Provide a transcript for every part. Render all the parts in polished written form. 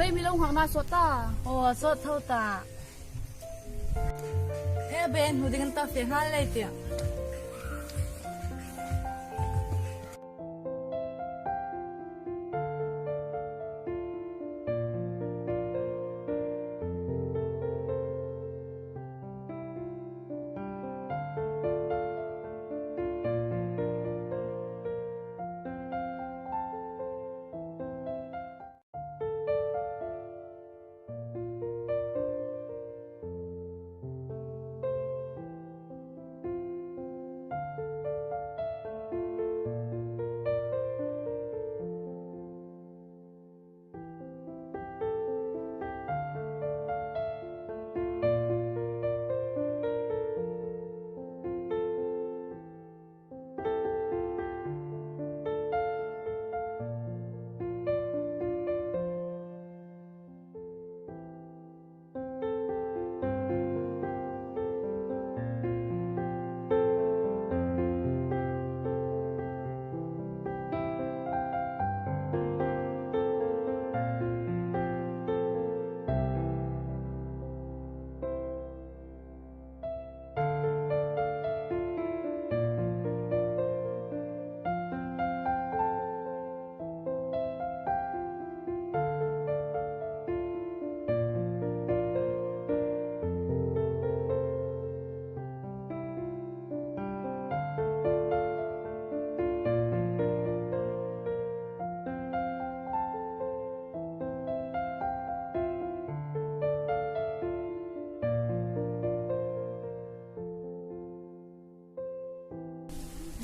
bây mi long hoàng na sốt ta ồ sốt thâu ta thế bên hụt đi ta phải hai lấy tiền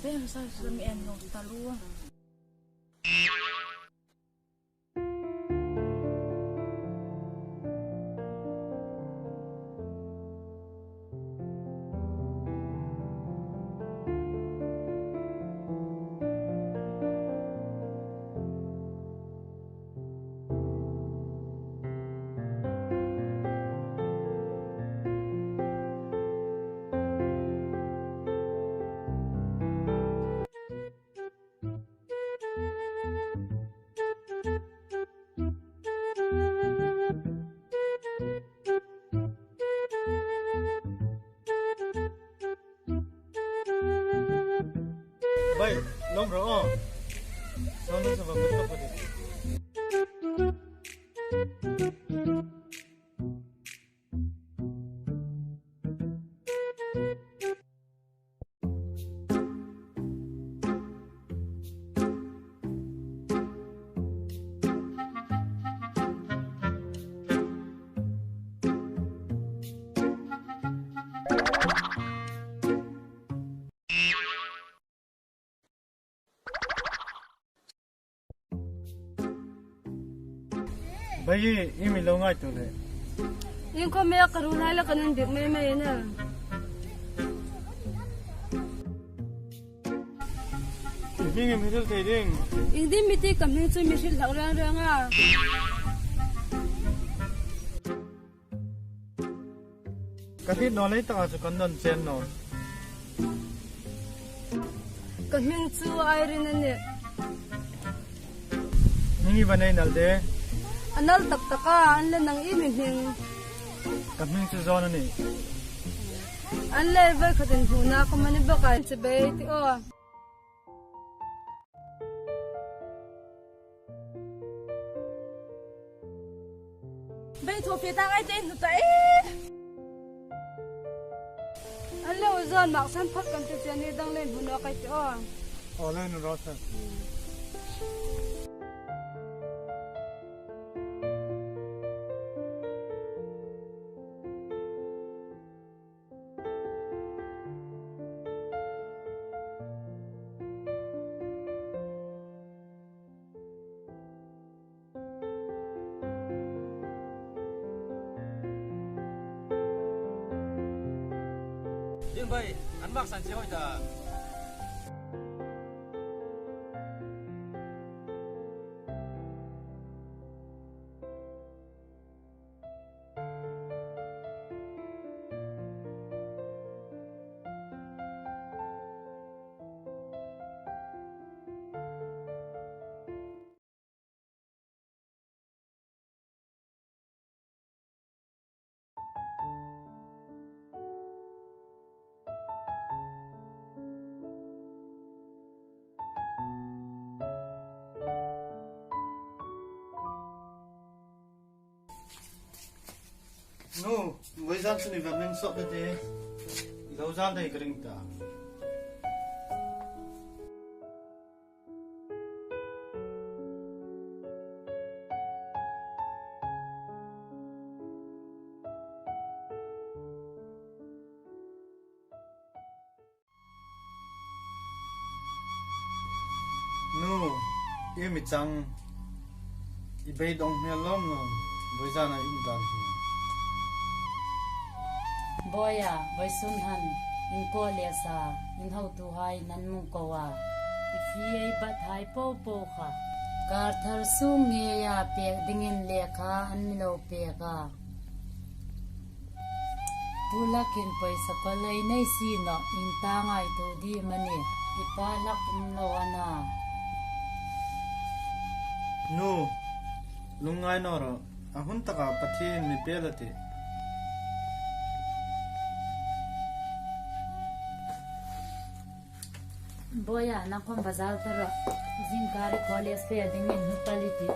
bên sao sớm em nấu ta luôn Bay, long rõ. Sao nó sẽ vào mất tốc vậy? Bay, ini long ay tu le. yung ko may karunay la kanan dik may na Ini middle trading. hindi miti kami su misil lang nga Kasi nolay ta sa kandon sen no. kami su ay rin na Ningi banay nalde. anal taktaka anla nang iming Kami sa zona ni. anla ever katin huna ko manibaka sa bayti o bay thopi ta ngay tên ta anla uzon maksan phak kan te chani dang len huna kai o Olay no rasa. Yên bay, ăn mặc sẵn chế hội ta. no với gian suni và mình sốt thế lâu gian đây cái ta no em mi chăng i bay dong me lom no với gian này im dan hi boya vai sun han in ko le sa in ho tu hai nan mu ko wa if ye bat hai po po kha kar thar su nge ya pe dingin le kha an mi lo pe ka pula kin paisa palai nei si na in ta ngai tu di mani ipa lak lo ana no lungai no ro ahun taka pathin mi pelate boya na kon bazar tara zin kare college pe dingin hupaliti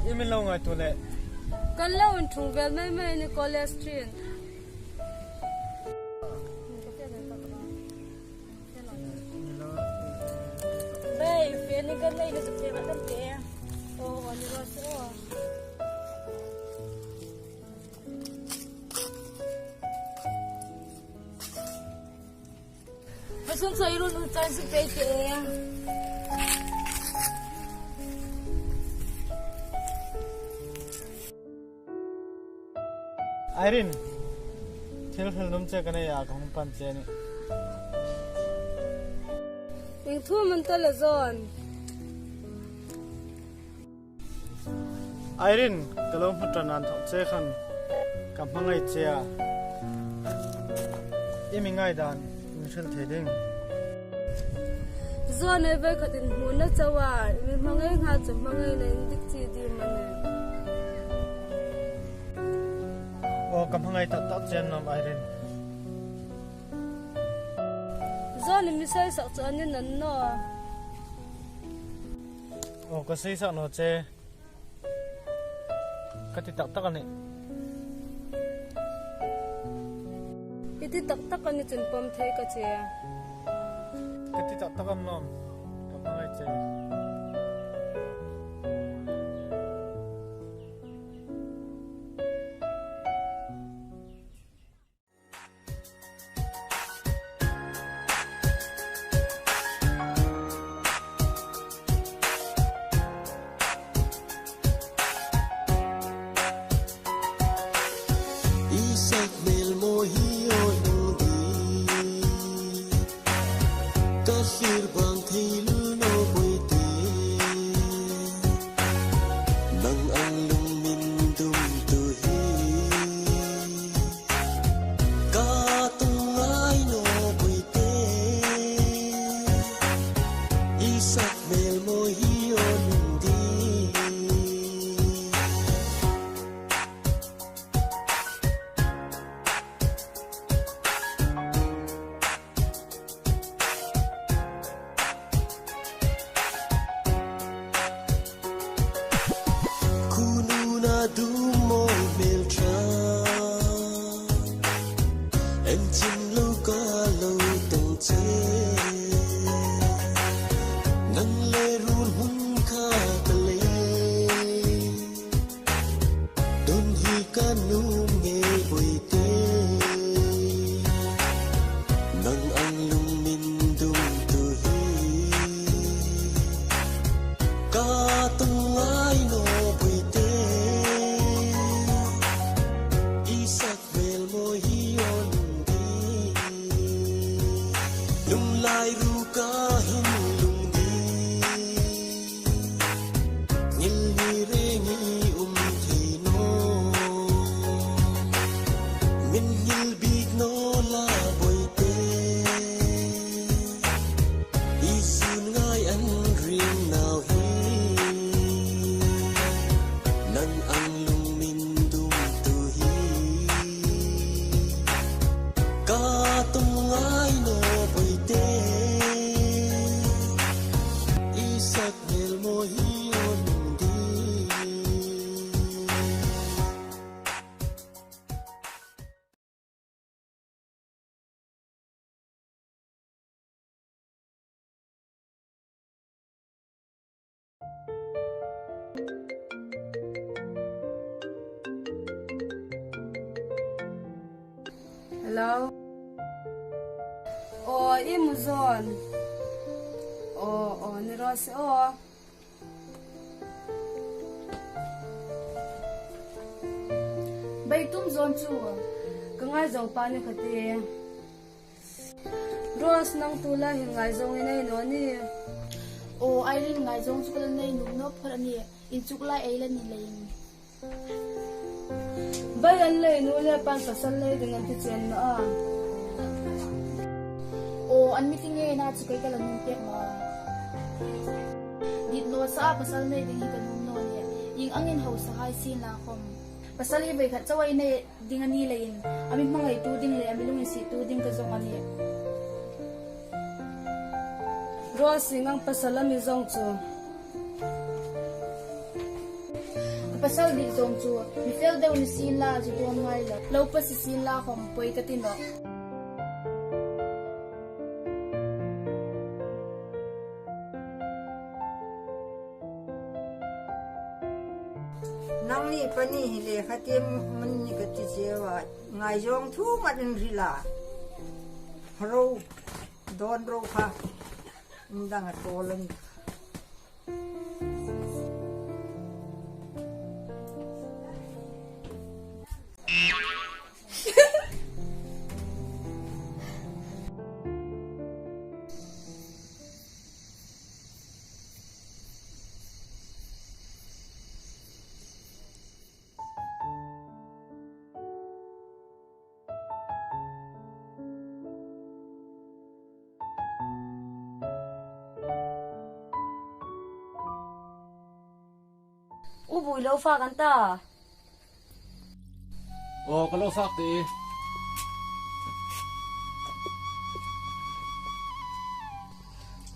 em lâu ngày tuổi lệ kan lo un thung vel mai mai ni college street bay pe ni kan nei ni su pe kan pe o ani ro so sun sai ru nu chan su pe ke Irene thil thil num che kana ya khong pan che ni ing thu man ta la zon Irene kalom hutran an thok che khan kam hangai che a imi ngai dan mi thil theding zon ai vai khatin hu na chawa mi mangai nga chu mangai na dik chi di man o kam hangai ta ta chen nom Irene zon mi sai sak chu an nan no o ka sei sa no che ka ti tak tak ani iti tak tak ani chun pom thei ka che ka ti tak tak am nom kam hangai che Isak mel mohi oi di kasir bang thilu no boi ti kanum nge boite nang ang lung min dum tu hi ka tung ai no boite isak vel mo hi on di lung lai ru ka hin lung di ngil ni re ni thi no min hil big no la boite isun ngai an ring now hi nang ang lung min dum tu hi ka tung ngai no boite isak mel mo hi on di Hello? Oh, imuzon. Oh, ni Rose, oh. Bay tum zon chu. Kangai zong pa ni khati. Rose nang tula hi ngai zong inai no ni. O Irene ngai zong chu kala nei nu no phar ani in chuk lai ai la ni lein Bay an lei nu le pan pasal lei dengan ti chen na a. o an meeting e na chu kai kala nu pek ma dit no sa pasal nei ding hi kanum no ni ing angin ho sa hai sin la khom pasal hi bai khat chawai nei ding ani lein ami mangai tu ding le ami lung si tu ding ka zong ani Rose singang pasal mi zong chu. pasal di zong chu mi fel daw ni sin la ju don ngai la lo pa si sin la khom poi ka tin no nang ni pani hile khatim man ni ka ti chewa ngai jong thu man rila ro don ro kha ndang a tolen ubui lo fa kan ta Oh, kalau fakti.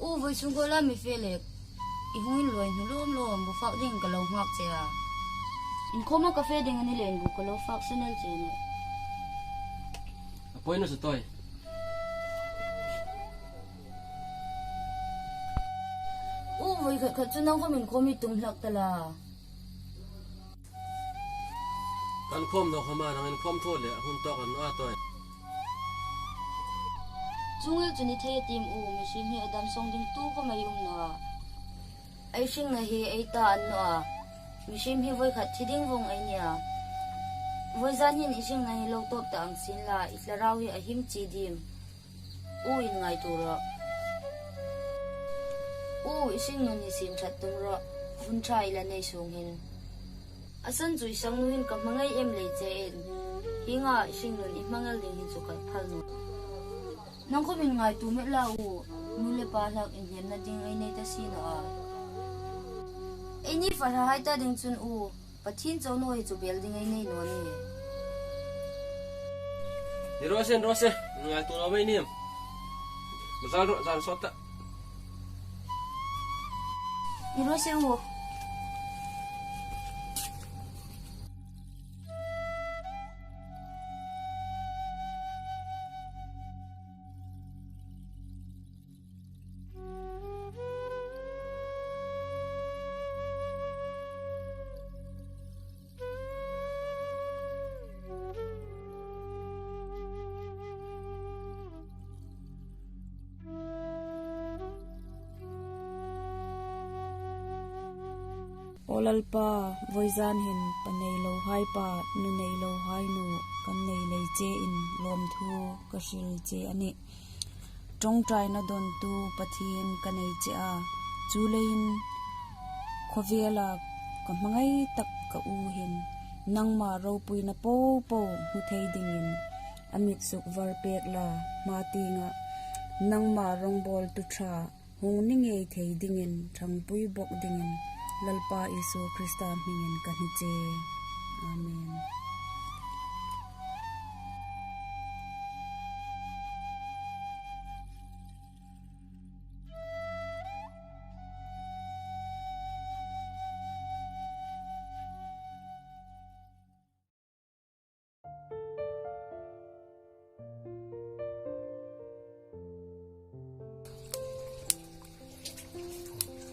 ubui chung ko la mi felek I huin loi nu lom lom bu fak ding ka lo ngak che a in khoma ka fe ding ani len bu ka lo fak senel che ne Apoy no sa toy. ubui ka ka chunang ko min khomi tum lak tala Kan kom no khama nang kom thole hun to kan a toy. chungel chuni thei tim u mi sim hi adam song ding tu ko mayum na ai sing na hi ai ta an no a mi sim hi voi khat thiding vong ai nia voi zan hin ising na hi lo top ta ang sin la islarau hi a him chi dim u in ngai tu ro u ising nun hi sim that tum ro hun trai la nei sung hin asan chui sang nu hin ka mangai em le che en hinga ising nun I mangal ding hin chu ka phal no nang ko min ngai tu me la u nu le pa lak in hem na ding ai nei ta si na a ai ni fa ha hai ta ding chun u pathin chaw no hi chu bel ding ai nei no ni Ni Rose, Rose. Ngai tu lo mai ni. Masal ro zan sota. ni ro se u Olalpa voizan hin panei lo hai pa nu nei lo hai nu kan nei lei che in lom thu ka shil che ani tong trai na don tu pathin kanei che a chu lein khovela ka mangai tak ka u hin nangma ro pui na po po hu thei dingin amit suk var pek la ma tinga nangma rong bol tu tha hung ninge thei dingin thang pui bok dingin lalpa isu krista mingin ka hi che amen.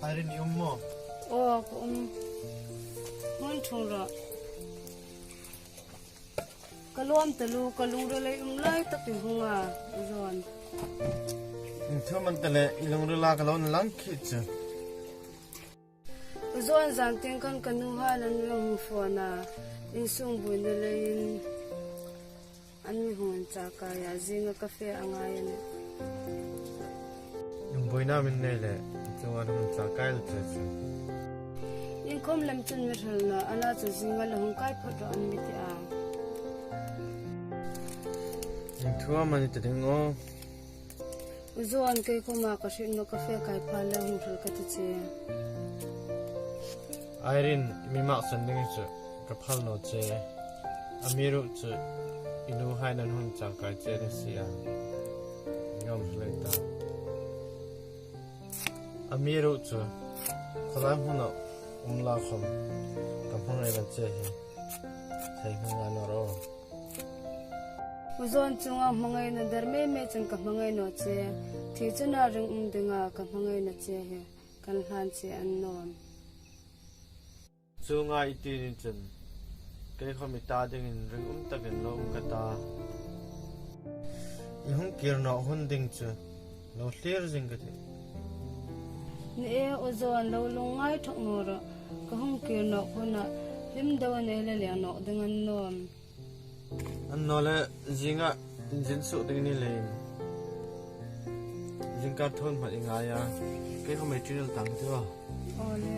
Irin yung mo. Ngon thura kalom talu kalura lai lai tak hunga zon Thưa mình tele ilong rula kalon lang kitchen. zon zan ting kan kanu ha nan long fona in sung bu ne lein an hun cha ka ya zinga cafe angayan Yung boy namin nile. Ito nga naman sa kail cheche. in kom lam chun mi thal na ana chu zinga la hung kai photo an mi ti a Yung thua man ito ding o. zon kai ko ma ka shin no cafe kai pha la hung thal ka ti che Irin mi mak san ding chu kapal no che. Amiru chu inu hai nan hun chang kai che de sia. Yom hleta. Amiru chu khodam huno umla khom kampang ai ban che he. Sai hunga no ro. zon chunga mangai na darme me chang ka mangai no che thi chuna ring dinga ka mangai na che he kan han che an non Chu nga iti ni chen. Kay kami ta ding in ring takin lo kata. Yung kirno hunding chu. Lo clear jing gati. ni e ozon lo lungai thok ngor ka hung ke no khona lim daw ne le le no dengan non An nole jinga jin su ding ni le. Jing ka thon ma inga ya. Kay kami chunel tang thwa. ole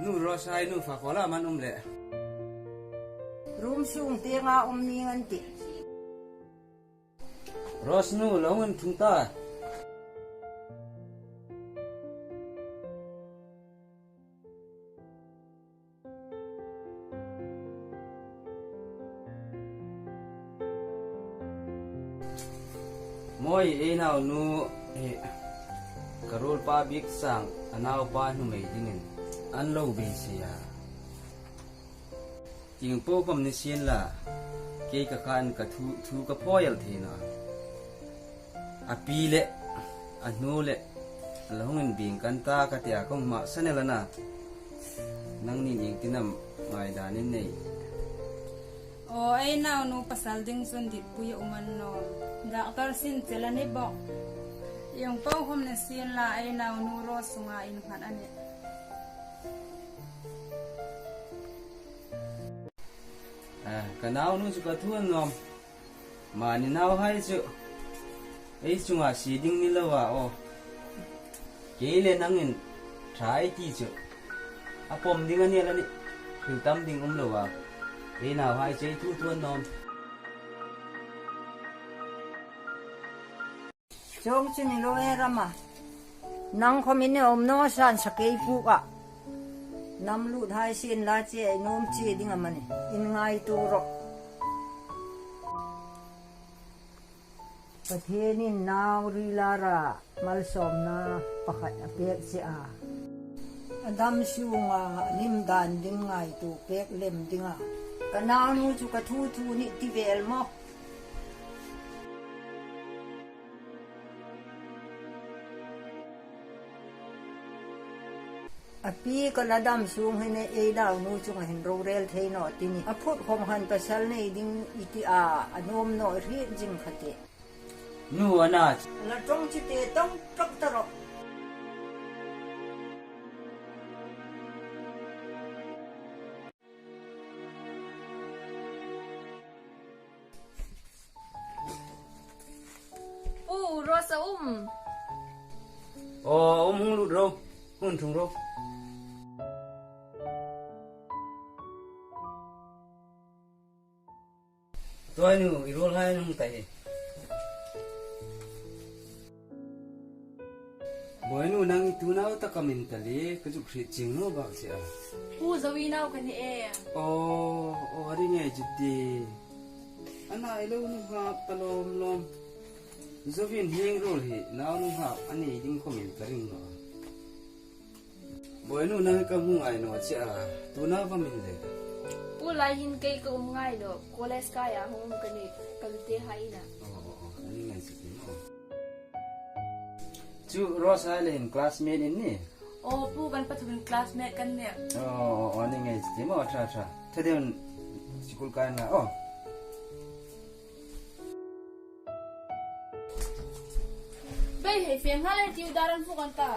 Nu rosai nu fakola man le. Rum sung tenga ni ngan ti. Ros nu longan thungta. Moi e nào nu e karol pa big sang anao pa nu mai dingin an lo be sia ting po kom ni sien la ke ka kan ka thu ka poyal thina a pi le a nu le lahungin bing kan ta ka tia kong ma sanela na nang ni ning tinam mai da nin nei o ai nào nu pasal ding sun dit puya uman no doctor sin celani bo yung po hom na sin la ai nào nu ro sunga in phan ani ka nào nu ka thuan nom ma ni nào hai chu ei chunga si ding ni lawa o ke le nangin trai ti chu a pom ding ani la ni thil tam ding lawa ei nào hai chei thu thuan nom Chong chini lo era ma. Nang komine no san sakei pu ka. Nam lu thai sin la che nom chi ding amani. In ngai tu ro. ประเทศนี่นาวรีลาระมัลสอมนาปะขัดเปียกเสียอดัมชูงาลิมดานดึงไงตูเปียกเล่มดึงอ่ะกะนาวนูจุกะทูทูนี่ติเวลมอกอปีก็ระดับสูงให้ในเอดาวนูจุงเห็นโรเรลเทนอตินี่อพูดคมหันประชัลในดิ้งอิติอาอนมโนรีจิงขเตนูวนาละจงจิเตต้องจักตรอกรอสอุ้มโอ้หุ่นลุดเราหุ่นถุงเราตัวนี้อีโรลให้นุ่งแต่บ่อยนู่นนั่งตัวน่าตะกมินตะลีก็จุกรีจิงโน่บักเสียจะวีนาวกันนี่โอ้อะไรเนี่ยจุดดีอันนั้นไอ้ลูกนุ่งหับตะลมลมจะเป็นเฮงโรลเหน้านุ่งหับอันนี้ดิ้งคอมินตะริงเหรอบ่อยนู่นนั่งกับหุ่งไอ้หนอเสียตัวน่าก็มินเลยlain kay ko ngay do koles kaya hum kani kalte haina ani ngai sik no chu Ross Island classmate in ni pu kan pathun classmate kan ne ani ngai sik mo tra thadon school kan na bai he fiang hale tiu daran fu kan ta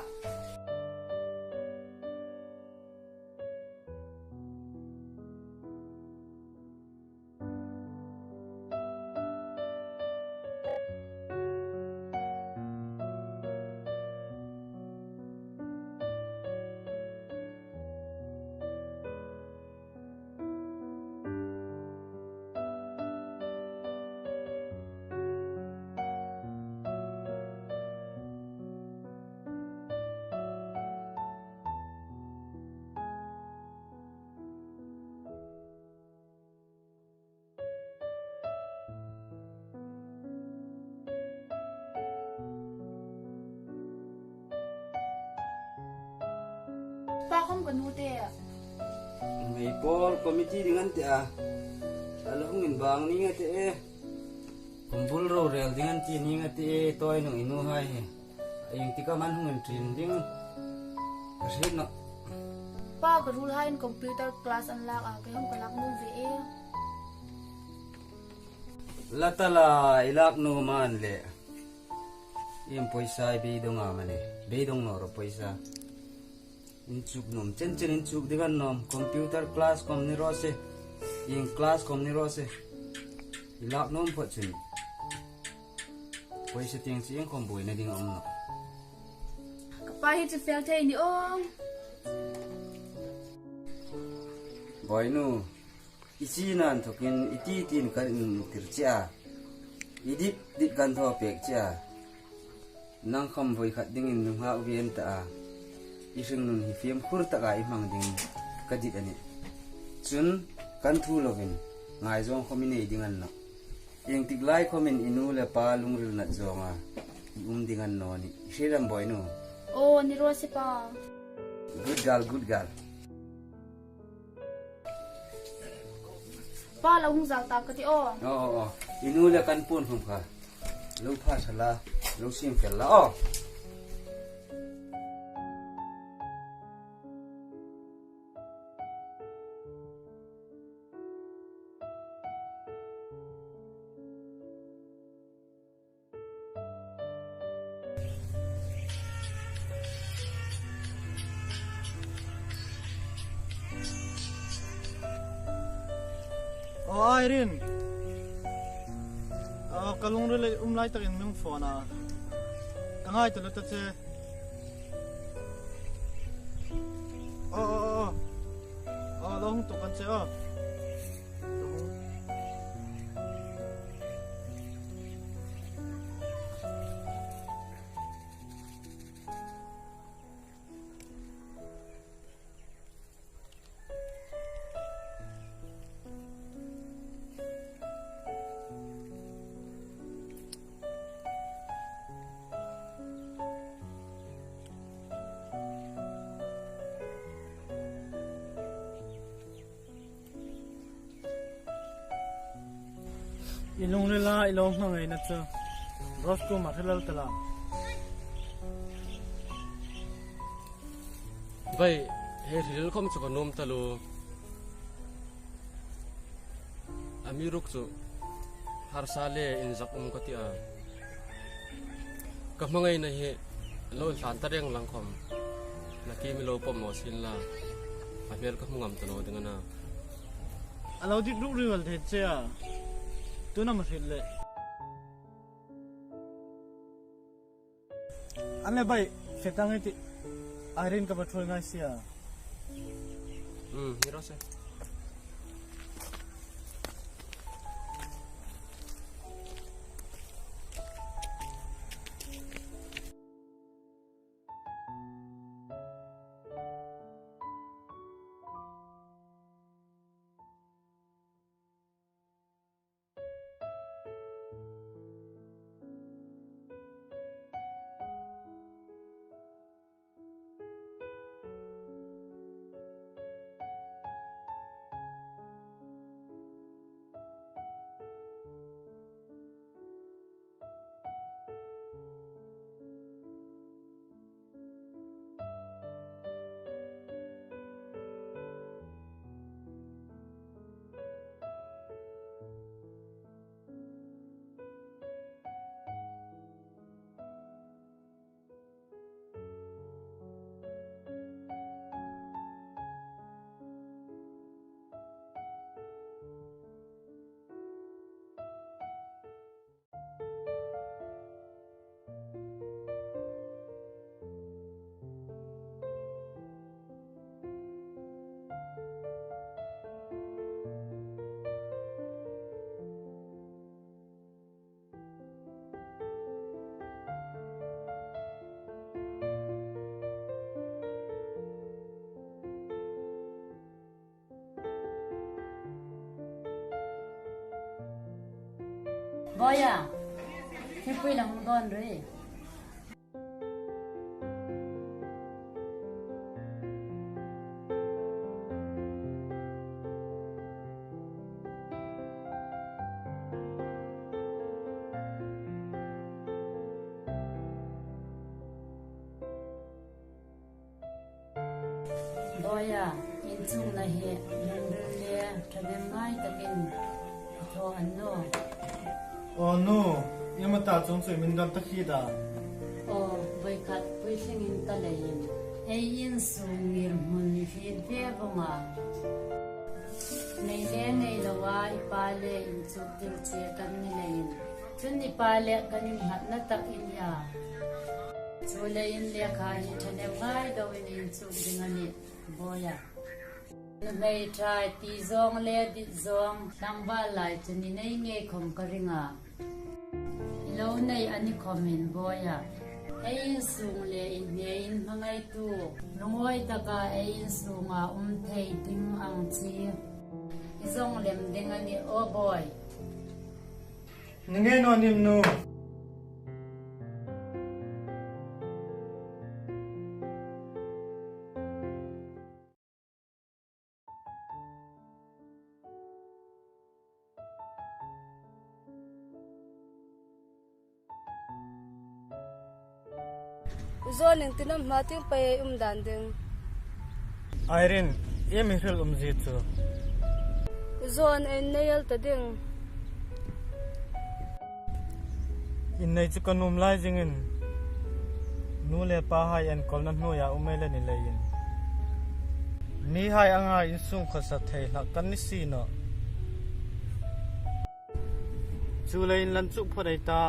pa kom kanute may por committee dengan te alo ngin bang ni ngate kumpul ro rel dengan ti ni ngate toy nong inu hai ayung tika man ngin trin ding kasin no pa ka rule hai in computer class unlock ke hom kalak nu ve latala ilak no man le im poisa be dong amane be dong no ro poisa inchuk nom chen inchuk digan nom computer class kom ni rose in class kom ni rose ilak nom pho chin poisa tiang chiang kom boi na ding om no pa hi chu fel thei ni ong boy nu ichi nan thokin iti tin kan tircha idip dit kan tho pek cha nang kham voi khat ding in nung ha vien ta Hringnun hi film khur taka I mang ding kadit ani chun kan thu lovin ngai zong khomine ding an no eng tiklai khomin inu le pa lungril na zonga ding an no ni hriram boy no ni ro si pa good girl pa la hung zal ta ka ti inu le kan pun hum kha lo pha sala lo sim fel la Irene kalung rele umlai takin mung phone kangai to lata che long to kan che ilung nila ilong ngai na chu rosco mathalal tala bai he ril khom chu nom talu amiruk chu har sale in zak katia ka mangai na he lo hlan tareng lang khom nakimi lo pom mo sin la amel ka mungam tano dingana alo dik ru riwal the cha tu na masil le ane bai setang iti Irene ka patrol ngai sia hiro se Boya, hipui lang don re. Boya, inchung na he, nandule, kademai takin, ito ano. oh no yamata chung chu min dam takhi da O boikat puisingin talayin. Ayin sungir mun fin pebonga. Naile nailawa ipale inchuk dilche kan nilayin. Chun ipale kanin hat na takin ya. Chulayin lekha hi chane ngai dawin inchuk dingani boya. Ngay trai ti zong le di zong sang ba lai chuni nei nge khom karinga. Lo nei ani khomin boya. Ayin sung le in ne in mangai tu. Lungoi taka ayin sunga thei ding ang chi. Izong lem ding ani oh boy. ninge no nim no zon ning tinam mating pai dan ding Irene yemi hril ji chu zon en nail ta ding in nei chu kanum lai jingin nu le pa hai an kol na no ya umele ni lein ni hai anga in sung kha sa thei na kan ni si no chu lein lan chu phorei ta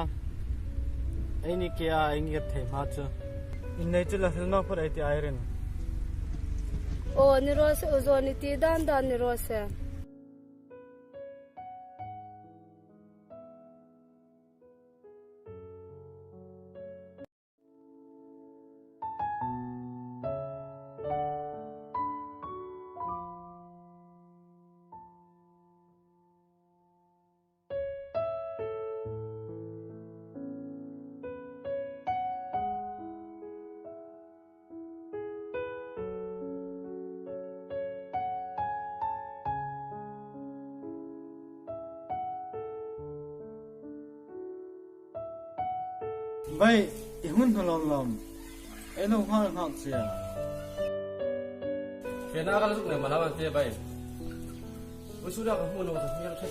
ai ni ke a ai ngi thei ma chu in nei chu la hil no phorei ti Irene o ni rose o zon ni ti dan ni rose vậy hun thằng lom ấy đâu hoa học gì à phía nào cái lúc này mà làm ăn thế vậy với số đó cái mua nó thì nhiều thật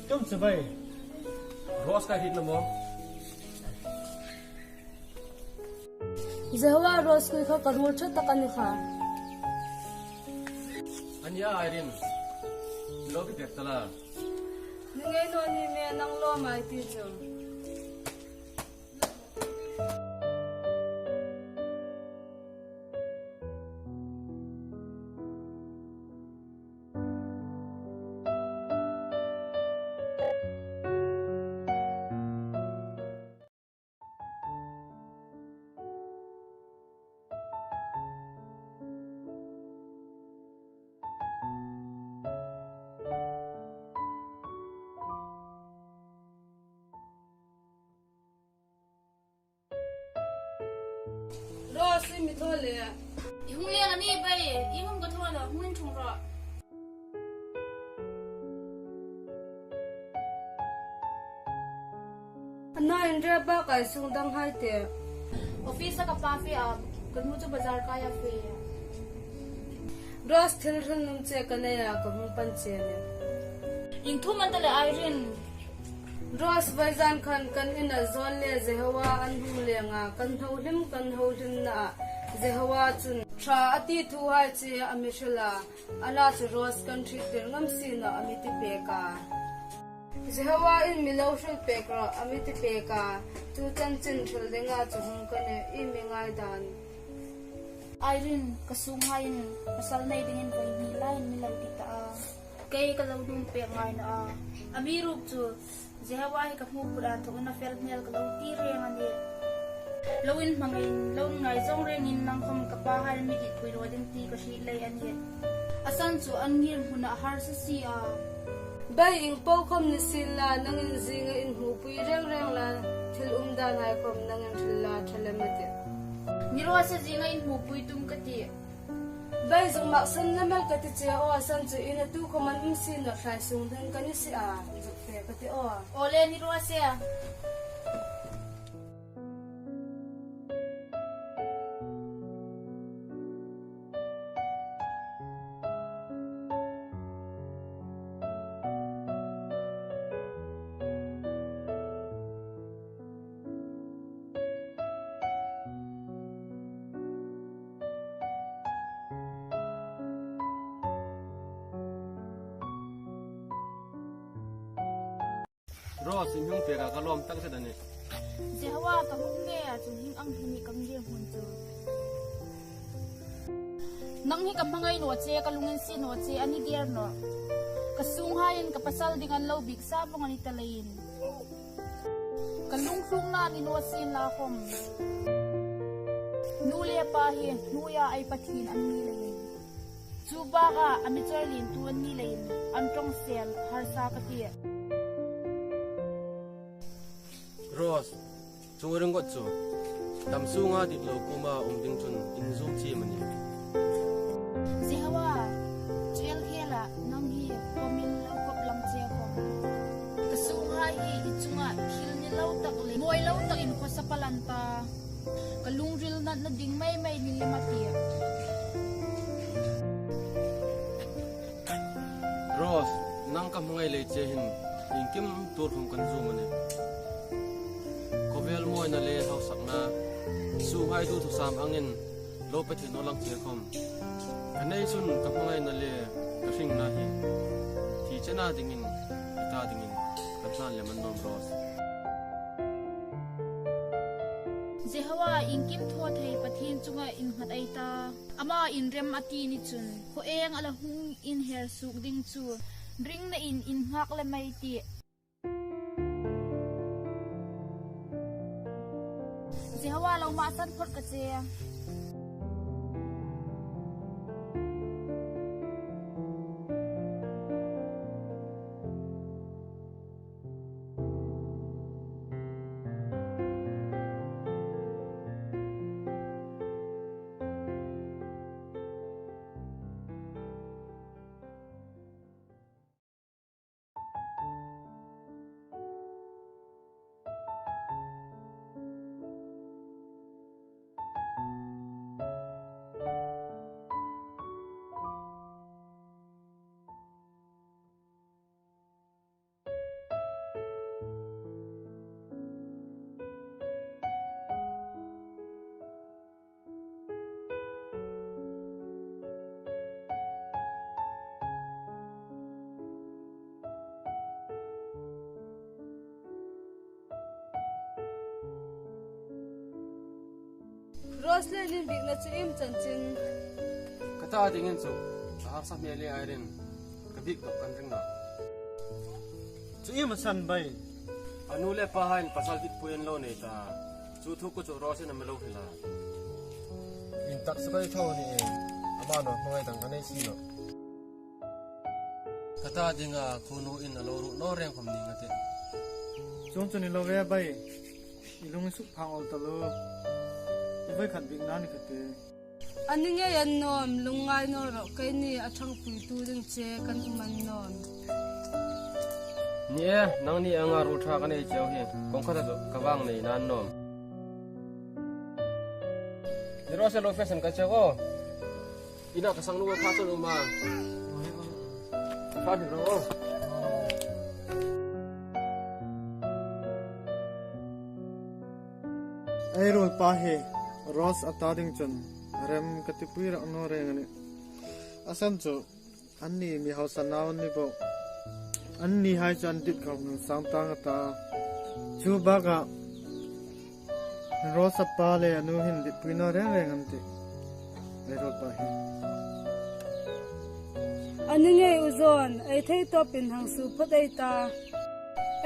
trong sự vậy Ross cái hit nó mò Zewa Rose kui kha karul cha takani kha anh ya Irene lo cái việc là ningai no ni me nang lo mai ti chu Rose mi thole Ihung le ani bai ihung ka thola hun thung ro anna indra ba kai sung dang hai te office ka pa fi a kan mu chu bazar ka ya fi Rose thil thil num che kana ya ka hung pan che ne ing thu man tale Irene Rose Vaizan Khan kan in a zon le Zehawa an hung le nga kan ho lim na Zehawa chun tra ati thu hai che amishula ala chu Rose kan thit tir ngam si na amiti pe ka Zehawa in milo shul pe ka amiti pe ka tu chan chin thul de nga chu hung kan e mi ngai dan Irene kasung hain pasal nei dingin ko ni lain mi lai ti ta kay ka law dum pe ngai na amirup chu Zehawa ka mu pura to na fer nel ka law ti re ngani lawin mangin law ngai zong re ngin nang khom ka pa hal mi dit pui ro ding ti ka shi lai ani asan chu an ngir huna har sa si a bai ing pau khom ni sin la nang in zinga in hu pui reng la thil da ngai khom nang in thil la thalamate Miro sa zinga in mu pui tum ka ti bai zong mak san na mal ka ti che o san chu ina tu khoman im sin na khai sung dan kan ni si a zu fe ka ti o ole ni ro se Ross in hung pera ka lom tang sa dani Zehawa ka hung nge a chung hing ang hini kang ge hun chu nang hi ka mangai no che ka lungin si no che ani dier no ka sung hain ka pasal dingan lo big sa bong ani talain ka lung na ni no sin la khom nulia pa hi nuya ai pathin an ni lein chu ba ka ami charlin tu an ni lein an tong sel har sa ka ti Ross chung got chu tam su nga dit lo kuma ding chun in zoom chi mani Zehawa chel khela nang hi komin lo kop lam che ko kasung hai hi ichunga khil ni lo tak le moi lo tak in ko sa palanta kalung ril na ding mai ni limati Ross nang ka mangai le che hin in kim tur hum kan zoom mani Kovel moi na le thau sak na su hai du thu sam angin lo pa thin olang che khom kanai sun ka mangai na le ka hring na hi thi chena dingin ita dingin kan san le man nom Ross Zehawa ingkim tho thei pathin chunga in ngat ai ta ama in rem ati ni chun ko eng ala hung in her suk ding chu ring na in hak le mai ti Zehawa lo ma san phot ka che Rose le nin big na chu im chan chin kata dingin chu a sa me le iron ka big dok kan ring na chu im san bai anu le pa hain pasal dit puyen lo nei ta chu thu ku chu rose na melo hila in tak sakai tho ni ama no noi tang kanai si no kata dinga khunu in alo ru no reng khom ni ngate chung chu ni lo ve bai ilung su phang ol talo ibai khat big na ni khate ani nge yan nom lungai no ro kai ni athang pui tu ding che kan uman non ni e nang ni anga ru tha kanai cheu hi kong kha zo kawang nei nan nom ni rose lo fashion ka chego ina ka sang nu pha chu ma pha ni ro ai rol pa he Rose atading chun rem katipui ra no re ngani asam chu anni mi hausa naw ni bo anni hai chan dit khom sam tang ta chu baga Rose pa le anu hin dit pui no re re ngam te ai rol pa he ani nge uzon ai thei top in hang su phat ai ta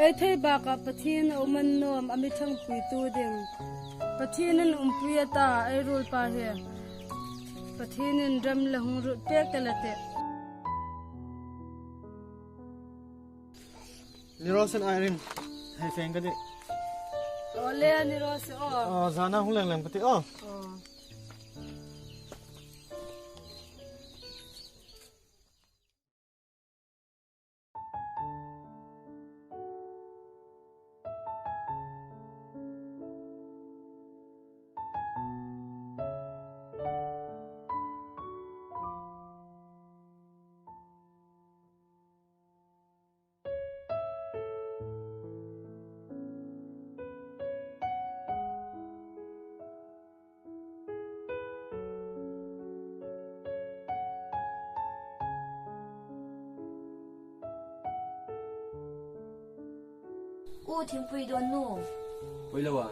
ai thei ba ka pathin uman nom ami thang pui tu ding pathinan umpriyata ai rul pa he pathinin ram lahung ru pek telate ni Rose an iron hai feng ka de ole ani Rose zana hung lang lang pati u thing pui don nu pui lo wa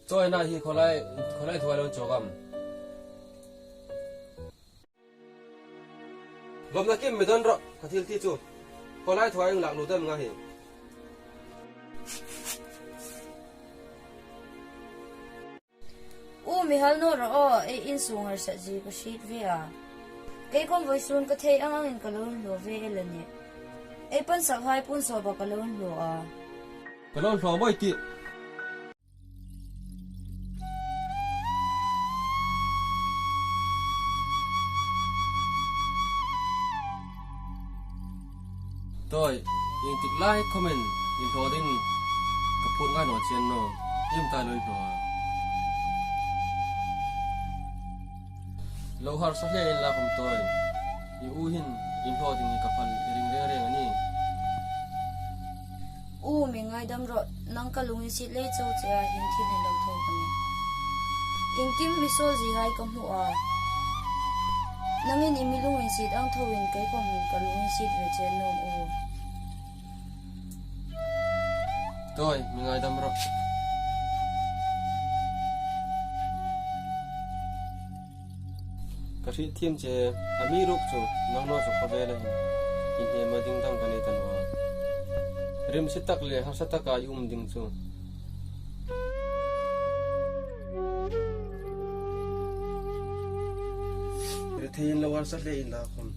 choi na hi kholai thoi lon chogam lom na kim medan ro kathil ti chu kholai thoi ang lak lu dam nga hi u mi hal no ro e in sungar sa ji ko shit via kai kom voi sun ka thei ang in kalon lo ve elani e pan sak hai pun so ba kalon lo kalon hlo moi ti tôi in tik lai comment in hodin kapun nga no chen no im ta loi no lo har sa le la kom tôi i u hin in hodin ni kapal ring re re ngani u mi ngai dam ro nang ka lungin sit le chau che a hin thi ni lam tho pani in kim mi so ji hai ka mu nangin imilungin sit ang thowin kai ko min ka lungin sit re chen nom u tôi mi ngai dam ro ka ri thiam che ami ruk chu nang no chu khabe la in he ma ding dang ka ne tan wa rim sitak le har sataka yum ding chu re thein lawar sa le in la khom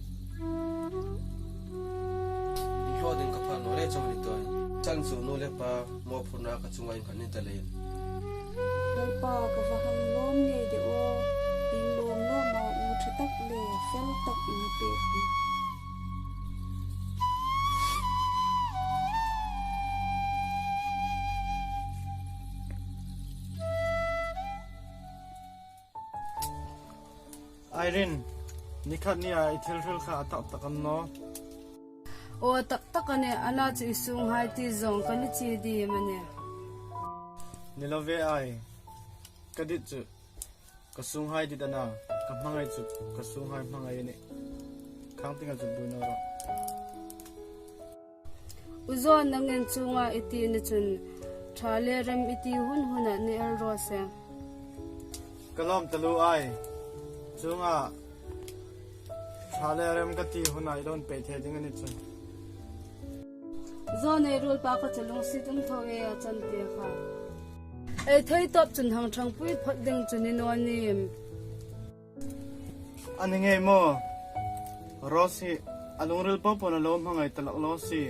in ho ding ka pha no le chom ni toy chan su no le pa mo phuna ka chungai kan ni ta le Dal pa ka vahang lom nge de o in lom no ma u thatak le fel tak in pe Irene nikhat ni ai thil thil kha tak takan no o tak takane ana chu isung hai ti zong kan chi di mane nilove ai kadit chu kasung hai di dana kamhangai chu kasung hai mangai ni khang tinga chu bu no ro uzon nangen chunga iti ni chun thale ram iti hun huna ni al ro se kalom talu ai chunga thale rem ka ti hunai don pe the ding ni chu zone rul pa ka chalung si tum thowe a chan te kha e thei top chun hang thang pui phat ding chun ni no ni ani nge mo rosi alung ril pom pon lo mangai talak lo si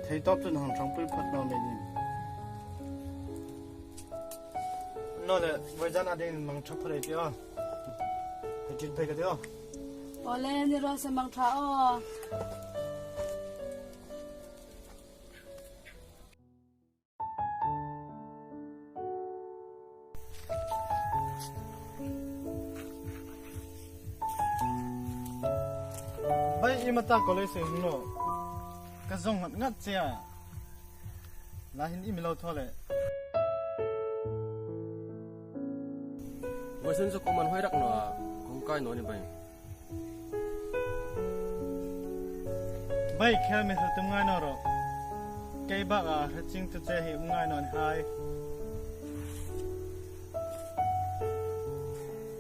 thei top chun hang thang pui phat no me ni no le wajan adin mang thap phare ti a tin pe ka ti a ole ni ro se mang tha o bai imata college no ka zong ngat chia la hin imilo thole Wasen so koman hoirak no kong kai no ni bai. bai khel me tum ngai no ro kei ba a haching tu che hi ngai non hai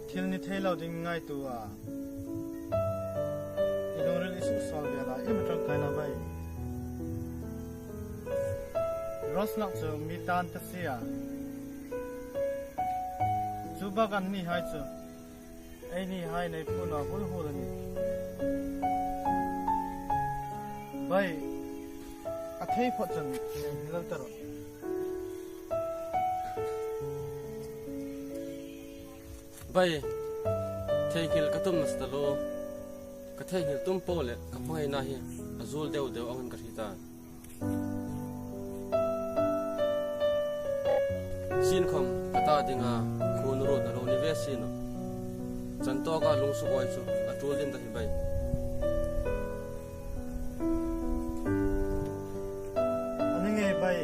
thil ni thelo ding ngai tu a idong rel isu sol be la im tang kai na bai ros nak chu mi tan ta sia chu ba kan ni hai chu ai ni hai nei pu na hul hul ni bai a thei phot chan hilal taro Bai thei hil katum nas ta lo ka thei hil tum po le ka phai na hi azul deu deu angan ka hita sin khom kata dinga khun ro na lo ni ve sin chan to ka lung su oi chu a tul din da hi bai ani nge bai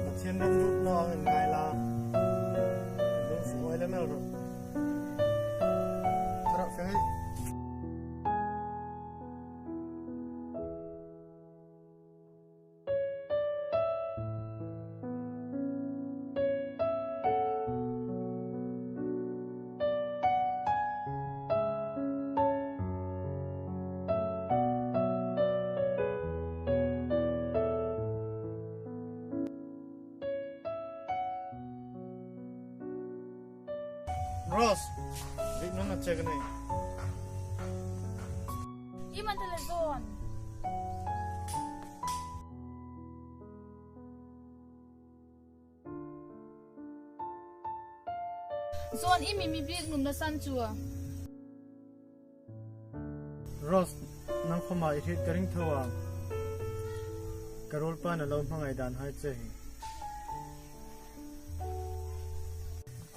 a chen nam ru no ngai la lu su oi le mel ro tra fe Ross, wait no na check na. Iman telefon. Zon imi mi big num na san chua. Ross, nang khoma I hit karing thawa. Karol pa na lo mangai dan hai che.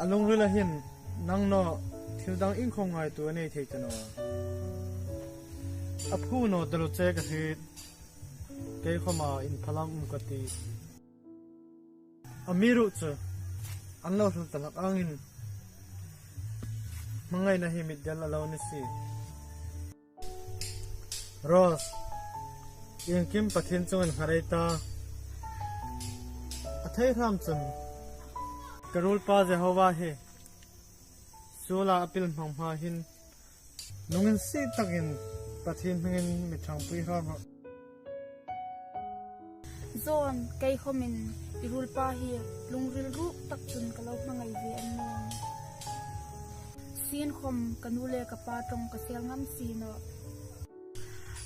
Along rila hin nang no thil dang in khong ngai tu nei thei chano. Aphu no dalo che ka hit. Ke khoma in phalam ka ti. Amiru chu anlo thul talak angin mangai na himit dal alo ni si Ross yang kim pathin chungan hareta athai ram chun karul pa Jehovah he sula apil mangma hin nungin si takin pathin hingin mithang pui ram Zon kay homin irul pa hi lungril ru tak chun kalau mangai ve an no. Sin khom kanule ka pa tong ka sel ngam si no.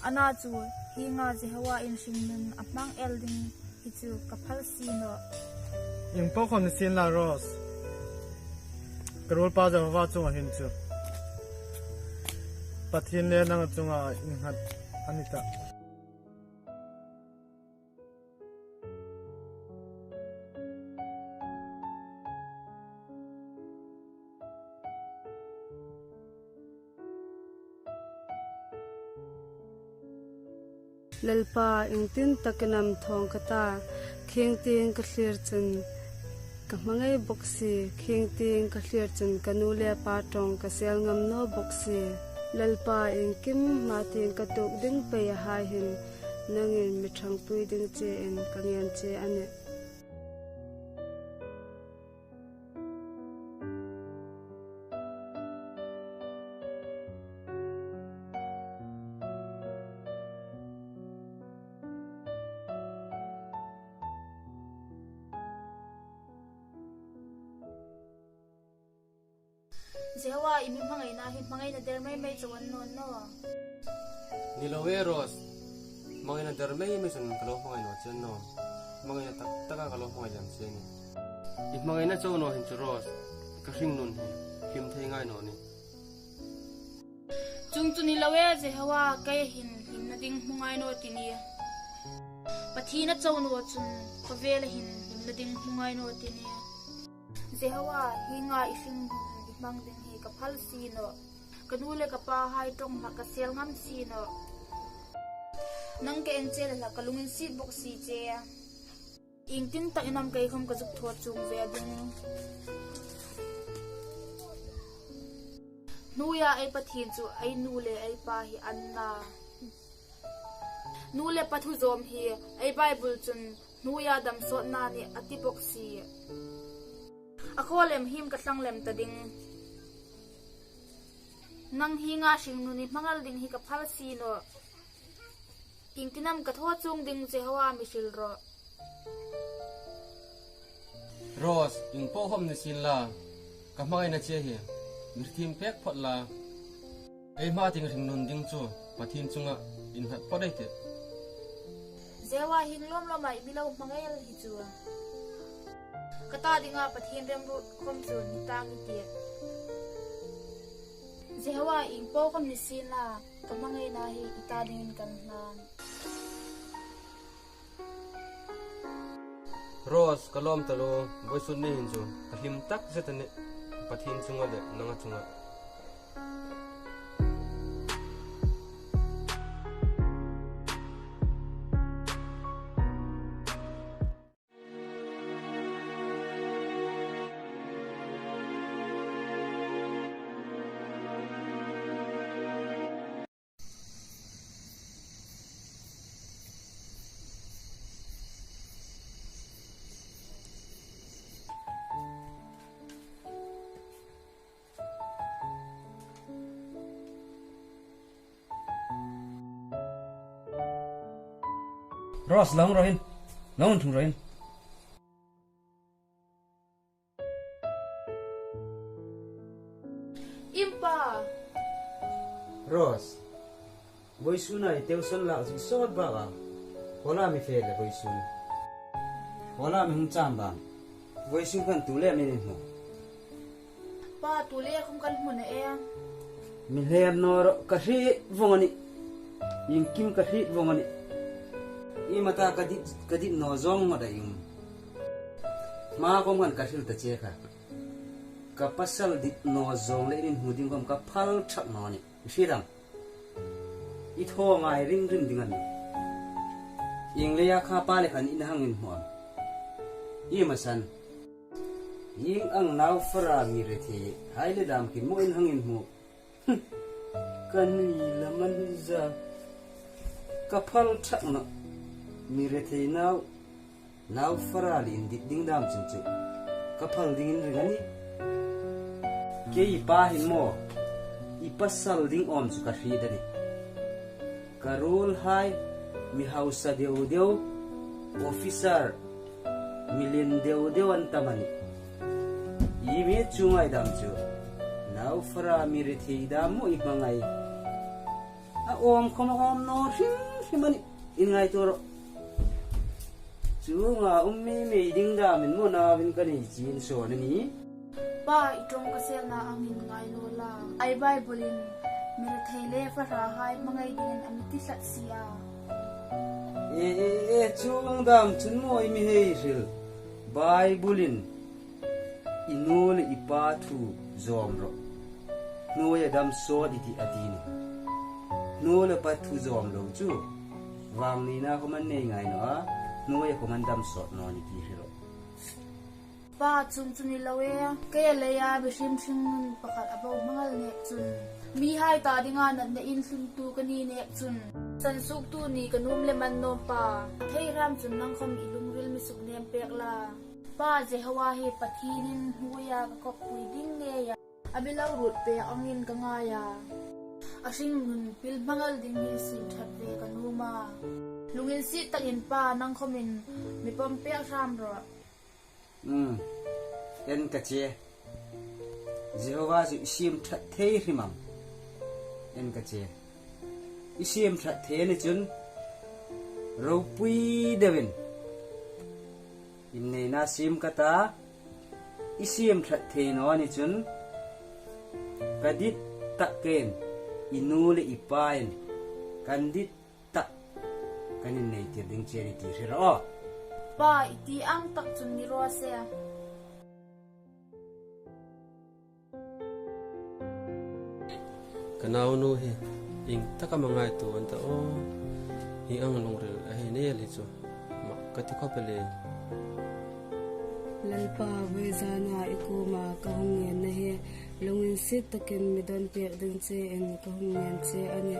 Ana chu hi nga Jehovah in Hringnun apang elding hi chu kaphal si no. yung po kon sin la Ross karul pa Jehovah chunga hin chu pathin le nang chunga inhat anita lalpa ingtin takanam thong kata kheng ting ka hlir chun ka mangai boxi kheng ting ka hlir chun kanule pa tong ka sel ngam no boxi lalpa ingkim ma ting ka tuk ding pe hai hin nangin mi thang pui ding che en kangian che ane Zewa imi mangai na der mai chawan non no. Niloweros mga na dermay misun kalau mga no chen no mga na taka kalau mga jam chen if mga na chow no hin churos ka Hringnun him thei ngai no ni Chung tu nilawe zewa kai hin na ding mungai no tini pathi na chaw no chun pavel hin na ding mungai no tini zewa hinga ising mang ding hi ka phal si no kanule ka pa hai tong ma ka sel ngam si no nang ke enchel la kalungin si box si che ingtin ta inam kai kham ka juk tho chung ve ding nuya ai pathin chu ai nule ai pa hi anna nule pathu zom hi ai bible chun nuya dam so na ni ati box si akholem him ka tlanglem ta ding nang hinga Hringnun ni mangal ding hi ka phal si no ingtinam ka tho chung ding che hawa misil ro Ros ing po hom ni sila ka mga na che hi mirthim pek phot la ei ma ting Hringnun ding chu pathin chunga in hat podai te zewa hinglom lo mai bilau mangail hi chu kata dinga pathin rem ru khom chu ni tang ti zewa ing po khom ni sila ka mangai na hi ita ding kan nan Ros kalom talo boisun ni hinju kahim tak zetane pathin chunga de nanga chunga Ros long rohin long thung rohin impa Ros boisun ai teusan la ji sot ba ga hola mi fe le boisun hola mi hung cham ba boisun kan tu le mi ni ho pa tu le khom kan mun e mi lem nor ka hi vongani yin kim ka hi vongani I mata kadit no zong ma da yung ma kom kan kasil ta che ka pasal dit no zong le rin huding kom ka phal thak no ni firam I tho ngai ring dingan ing le ya kha pa le kan in hangin mo I masan ing ang nau fra mi re the hai le dam ki mo in hangin mo kan ni laman za ka phal thak no mi re thei nau fara li indi ding dam chin chu kapal ding in ringani ke I pa hin mo I pasal ding om chu ka hri dani karul hai mi hausa deu officer million deu an tamani I me chungai dam chu nau fara mi re thei dam mo I mangai a om khom no himani in ngai toro Chunga ummi me ding da min mo na bin kan I chin so ni pa itong ka sel na angin ngai lo la ai bible in mir theile fa ra hai mangai din amiti sat sia chung dam chun mo I mi hei ril bible in inul ipa thu zom ro no ya dam so di adini no le pa thu zom lo chu vàng ni na ko man nei ngai no a nuai ko man dam sot no ni ti hiro pa chung chuni lawe ke le ya be sim sim pakhat abo mangal ne chun mi hai ta dinga nan na in sun tu kani ne chun san suk tu ni kanum le man no pa thei ram chun nang khom ilung ril mi suk nem pek la pa je hawa he pathinin huya ka pui ding nge ya abilau rut pe angin ka nga ya asing nun pil mangal ding ni sin that ve kanuma lungin si takin pa nang khomin mi pom pek ram ro en ka che Jehovah ju sim that thei himam en ka che isim that the ni chun ro pui devin in nei na sim kata isim that the no ni chun kadit taken inule ipain kandit tak kanin nei ti ding che ni ti ro pa iti ang tak chun ni ro se Kanao no he ing taka mangai tu anta o hi ang long rel a he ne li chu ma ka ti ko pele lalpa vezana ikuma kahungen na he lungin sit takin midon pe ding che en kahungen che ane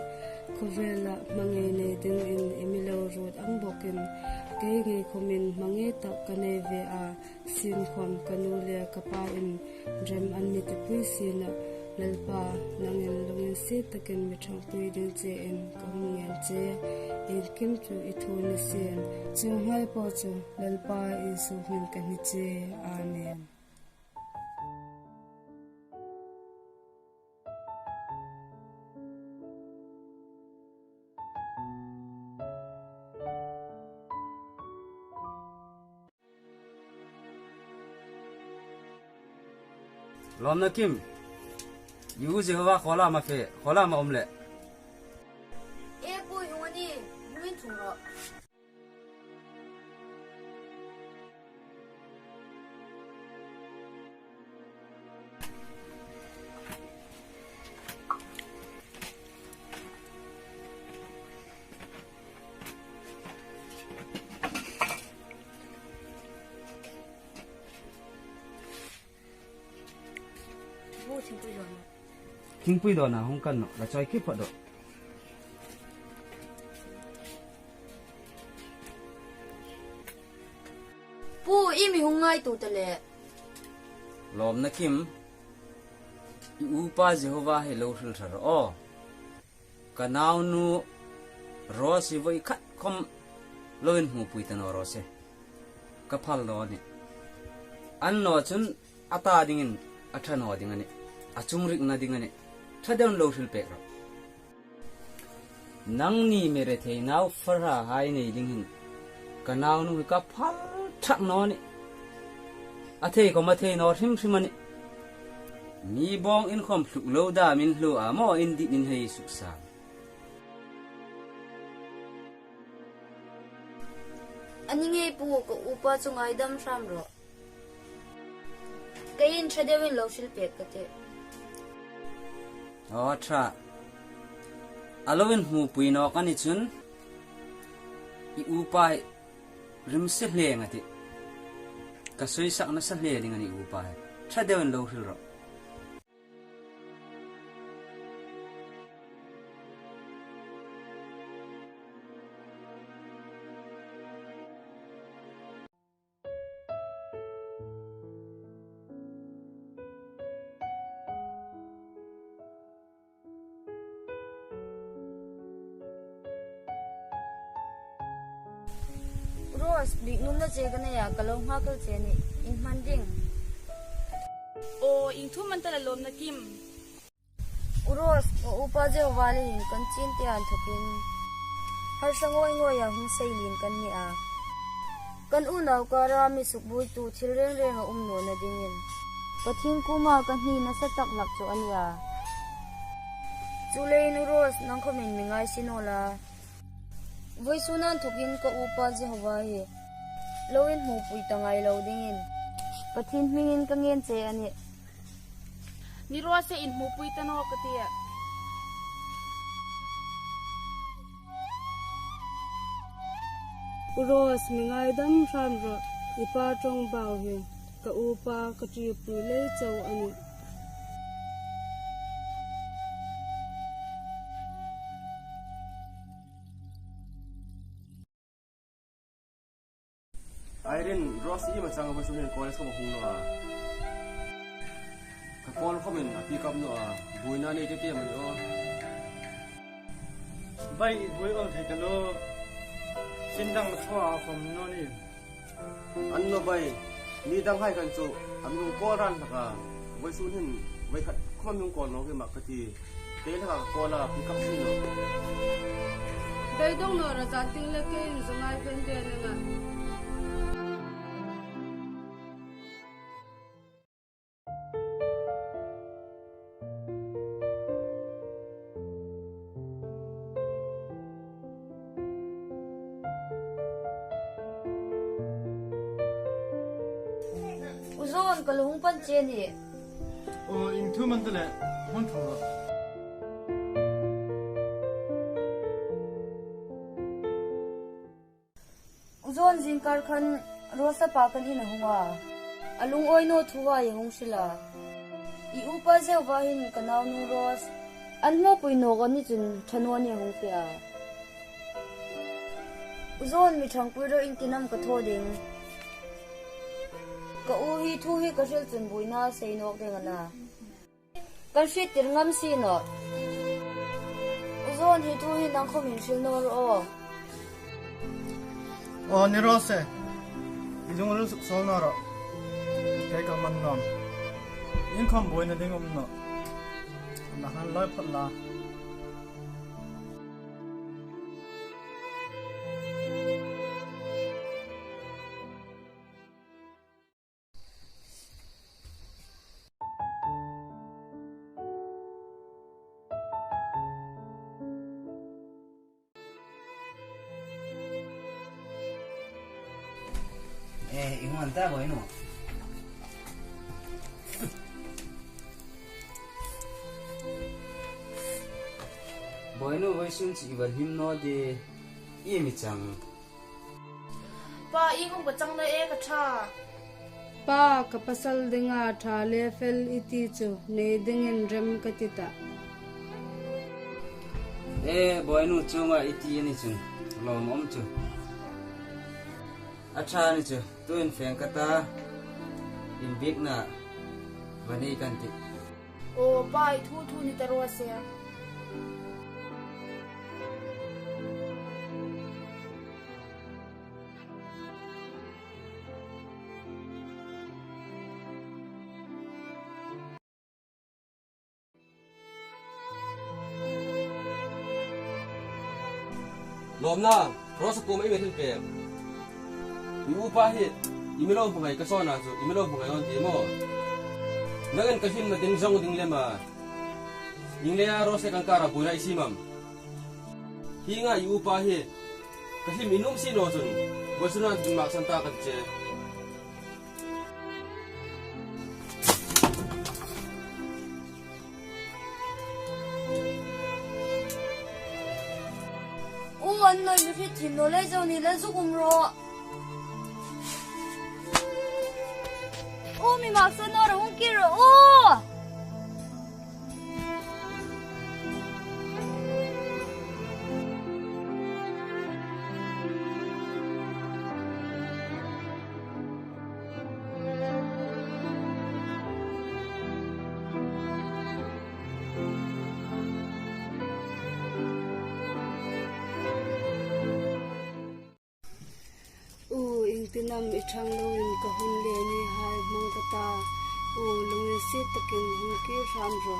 kovela mangai ne ding in emilo road ang bokin ke nge komin mangai tak kane ve a sin khom kanule kapa in rem an ni te puisina lalpa nangin lungin sit takin mi thang pui ding che en kahungen che in kim chu ithun ni sen chu hai po chu lalpa isu hin kan ni che amen lom na kim yu Jehovah khola ma fe khola ma omle e pu yungani min chung ro king pui do na hong kan no la choi ki pho do pu imi hungai tu tale lom na kim u pa Jehovah he lo thil thar o kanau nu ro si voi khat khom loin hu pui tan ro se ka phal do ni an no chun ata dingin atha no dingani achung rik na dingani thadon lo thil pe ro nang ni mere the nau fara hai nei dingin kanau nu ka phal thak no ni athe ko ma the no hrim hrimani mi bong in khom thuk lo da min hlu a mo in di in hei suksa aninge pu ko upa chungai dam ram ro kain chadewin lo shil pe kate o tha alowin hu pui no kan chun I upa rim se hle ngati ka soi sak na sa hle dingani upa chadewen lo hil ro Ros big num na che kana ya kalong ha kal che ni in manding o ing thu man tala lom na kim uros o upa je wali hin kan chin te an thokin har sangoi ngoi ya hung sei lin kan ni a kan u naw ka ra mi sukbui tu thil reng reng a no na dingin pathin kuma kan ni na sa tak lak chu ania chulei nu ros nang khomin mingai sinola voi sunan thokin ka upa je hawai loin hu pui tangai lo dingin pathin mingin ka ngen che ani ni ro se in mu pui tano katia Uros mingai dam ram ro ipa trong bao he ka upa ka tri pu le chau ani Irene Ross i macang apa suhin college ko mahung no ka call ko men pick up no buina ni te man o bai boi ol thai kalo sindang chwa khom no ni an no bai ni dang hai kan chu amung call ran ka vai suhin vai khat ko mung call no ke makati te la ka call la pick up si no dai dong no ra za ting le ke in zangai pen de na Uzon kalung pan cheni. o in thu man tele hon thu Uzon zingkar khan rosa pa kan in hunga. Alung oi no thuwa ye hung sila. I upa je wa hin kanaw nu ros. An mo pui no ga ni chun thanwa ni hung pia. Uzon mi thang pui ro in kinam ka tho ding. Ka u hi thu hi ka shel chun buina sei nok de ngana. Kan shit tir ngam si no. Uzon hi thu hi nang khom hin shil no ro. o ni rose idung ru sol na ro kai ka man nom in khom boi na ding no na han loi phat la Ingon ta boy no. Boy no boy sun chi wal him no de ye mi chang. Pa i kong ka chang na e ka tha. pa ka pasal dinga tha le fel iti chu ne dingin rem katita Boy no chunga iti ni chun. Lom om chu. Acha ni chu tuin feng kata in big na vani kanti. O pa i thu thu ni taro se. lom na rosa ko mai metin pe yu pa hi imelo bungai ka sona so imelo bungai on ti mo nagan ka hin na ding jong ding lema ingle ya rosa kan kara burai simam hinga yu pa hi ka hin minum si no sun wasuna ding mak santa ka che An noi mi fit tim no le zo ni le zu kum ro. O mi ma so no ro hung ki ro. O! tinam ichang loin ka hun le ni hai mong kata o lungin si takin hun ki ram ro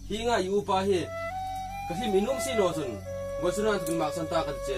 hinga yu pa hi kasi minum si no sun gosunan tin mak santa ka che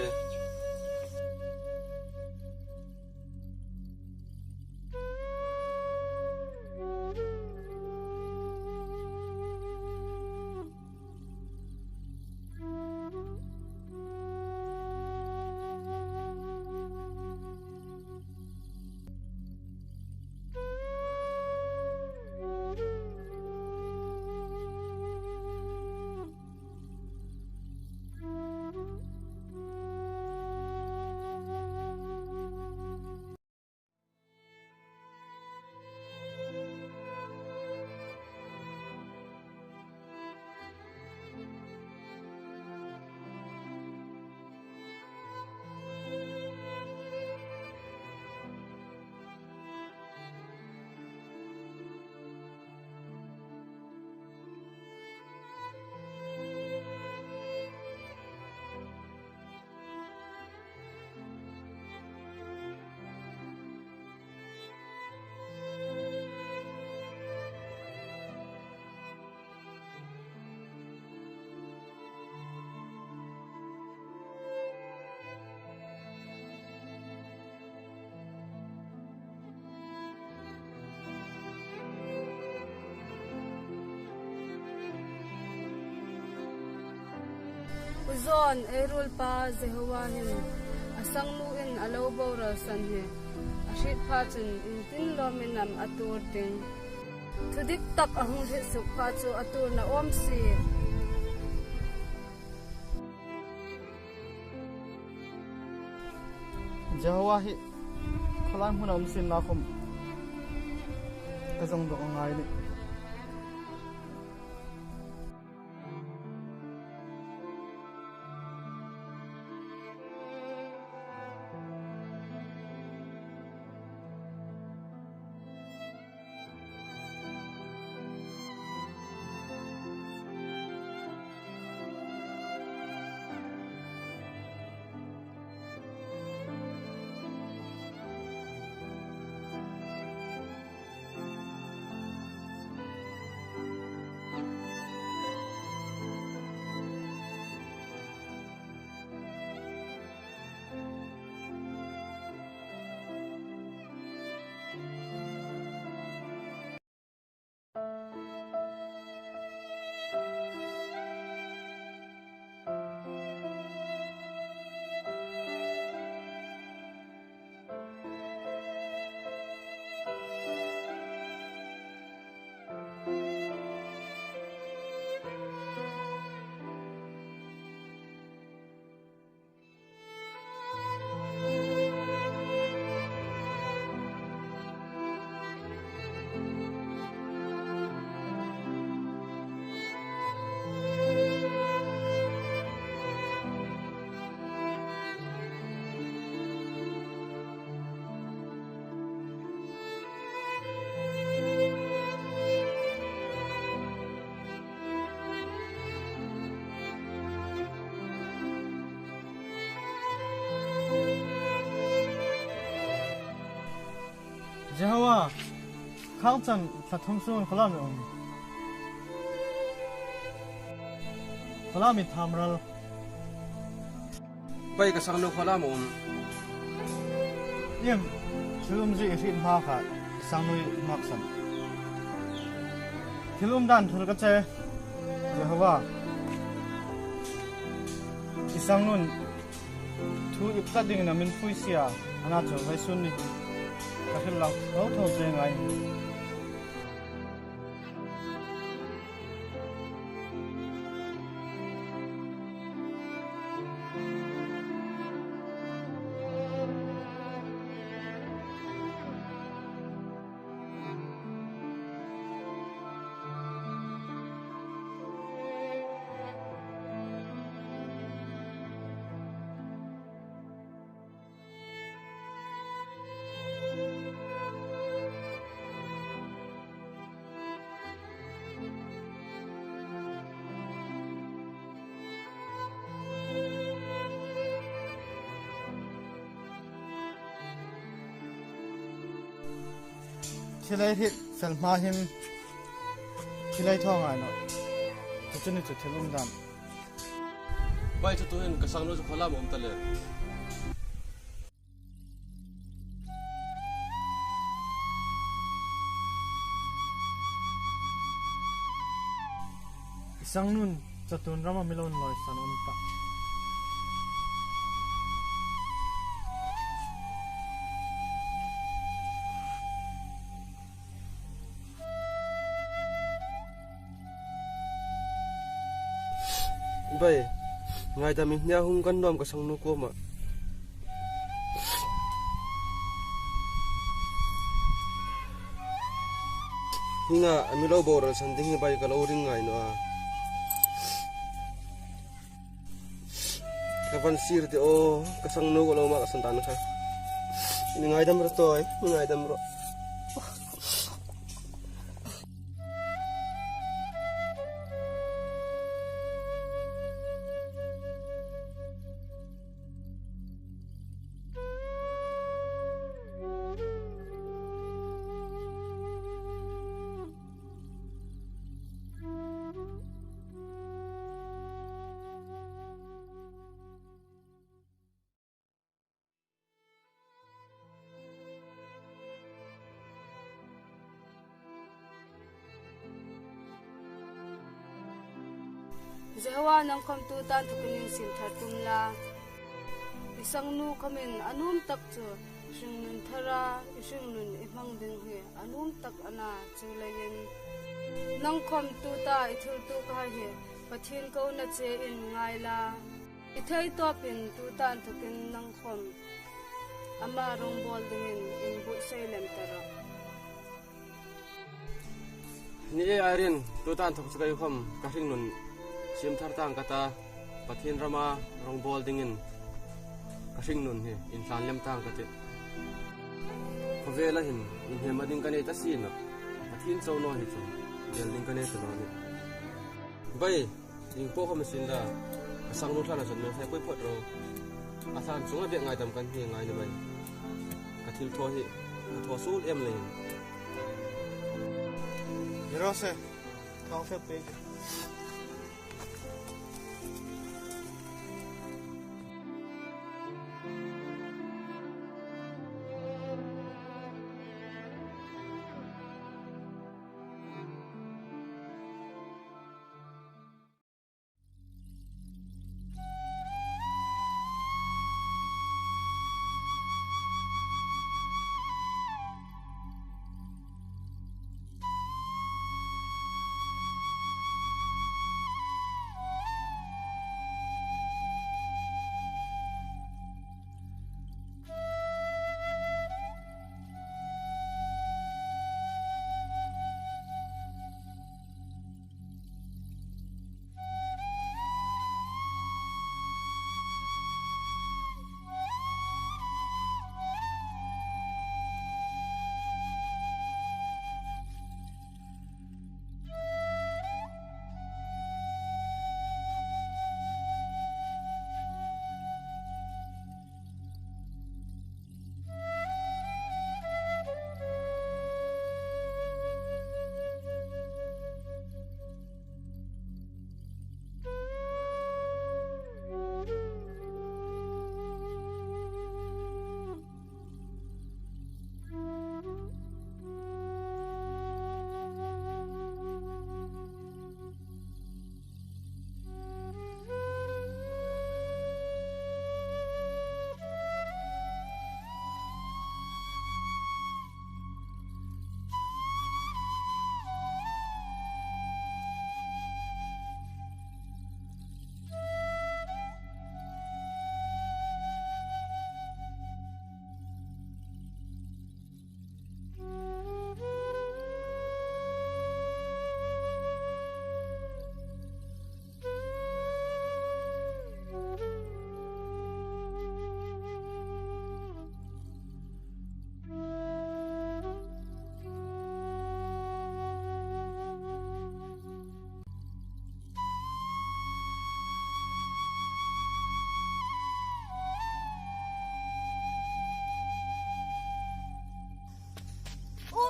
Uzon erul pa Jehowahin asang nuin alo bora sanhe ashit pachun intin lominam atur ting thudik tak ahung he su pachu atur na omsi Jehowahi kholan hun omsin na khum kazong do ngai ni Jehovah khang chan thathum sun kholam om kholami thamral pai ka sang no khala mo yem thilum ji rin ma kha sangnui maksan thilum dan thul ka che Jehovah isangnun thu ipka ding na min puisia ana cho vai sun ni ka hil lau tho tho che ngai Chilai hit Hmar him chilai thong ai no chuni chu thilum dan bai chu tu hin ka sang no chu khola mom ta le Hringnun chatun rama milon loi san unta bai ngai da mi nya hung kan nom ka sang no ko ma hinga ami lo bor san ding bai ka lo ring ngai no a ka van sir te o ka sang no ko lo ma ka san tan kha ni ngai dam ro toy ngai dam ro Zehawa nang kam tu tan thukunin sim thatum la isang nu kamin anum tak chu Hringnun thara Hringnun imang ding he anum tak ana chulayen nang khom tu ta ithul tu ka he pathin ko na che in ngai la ithai to pin tu tan thukin nang khom ama rong bol dingin in bu sailem tara ni e iron tu tan thok sakai khom ka Hringnun sim thar tang kata pathin rama rong bol dingin ka Hringnun he in san lem tang kate khovela hin in he mading kane ta sin pathin chau no hi chu del ding kane ta no ni bai ing po khom sin da sang no thana san me sai koi phot ro asan chunga be ngai dam kan hi ngai ni bai ka thil tho hi ka tho sul em le Hirose thang fe pe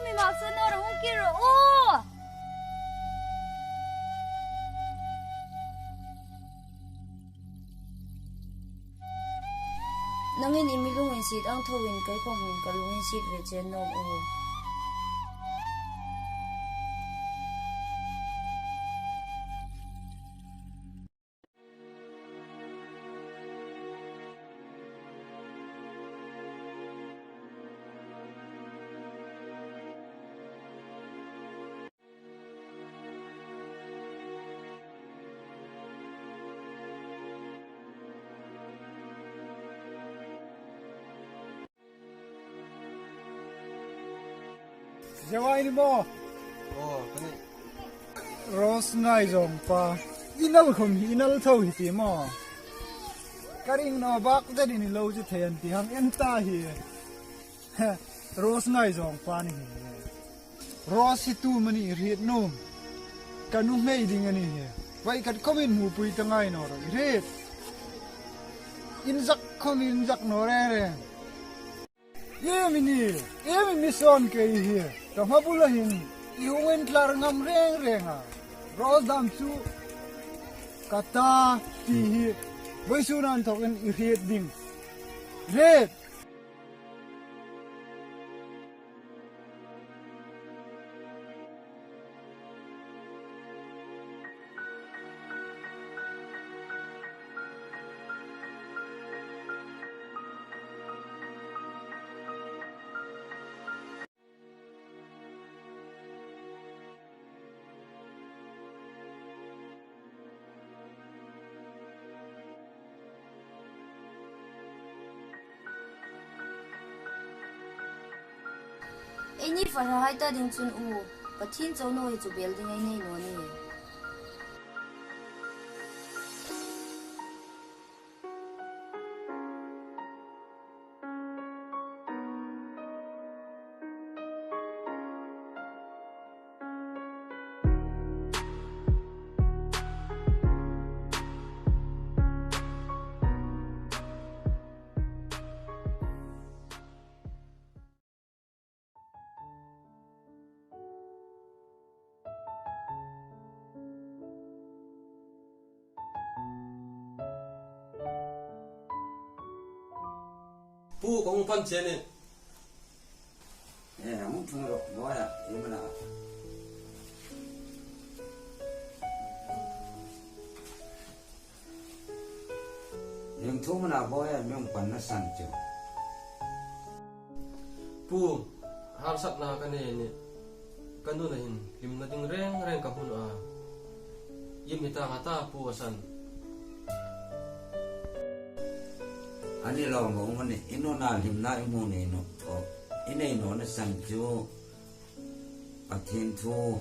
mi mặc sơn nô hung kia rồi ô nangin imilung in sit ang thawin kai khom in kalung in sit ve chen nom u Jawa ini mo Oh, kani. Rose ngai zong pa inal khom inal thau hi ti mo karing no bak de ni lo ju thean ti ham en ta hi Rose ngai zong pa ni Rose hi tu mani riet nom kanu mei ding ani he vai kat komin mu pui tangai no ro riet injak khom injak no re Yemini son ke hi to mabulahin iungen tlar ngam renga rodam chu kata ti hi boisunan thoken ihet ding red Ini fara hai ta ding chun u pathin chau no hi chu building ai nei no ni Pu có một phần trên này. Muốn chung rồi, bố à, em mà nào. Nhưng thu mà nào bố à, mình còn nó sẵn chưa. Pu, hal sat na cái này nè. Cáiនោះnày, lim na ding reng ka hun a. Yim ita ngata pu asan. Ani lo mo ngone ino na lim na imu ne no o ine no na san ju pathin thu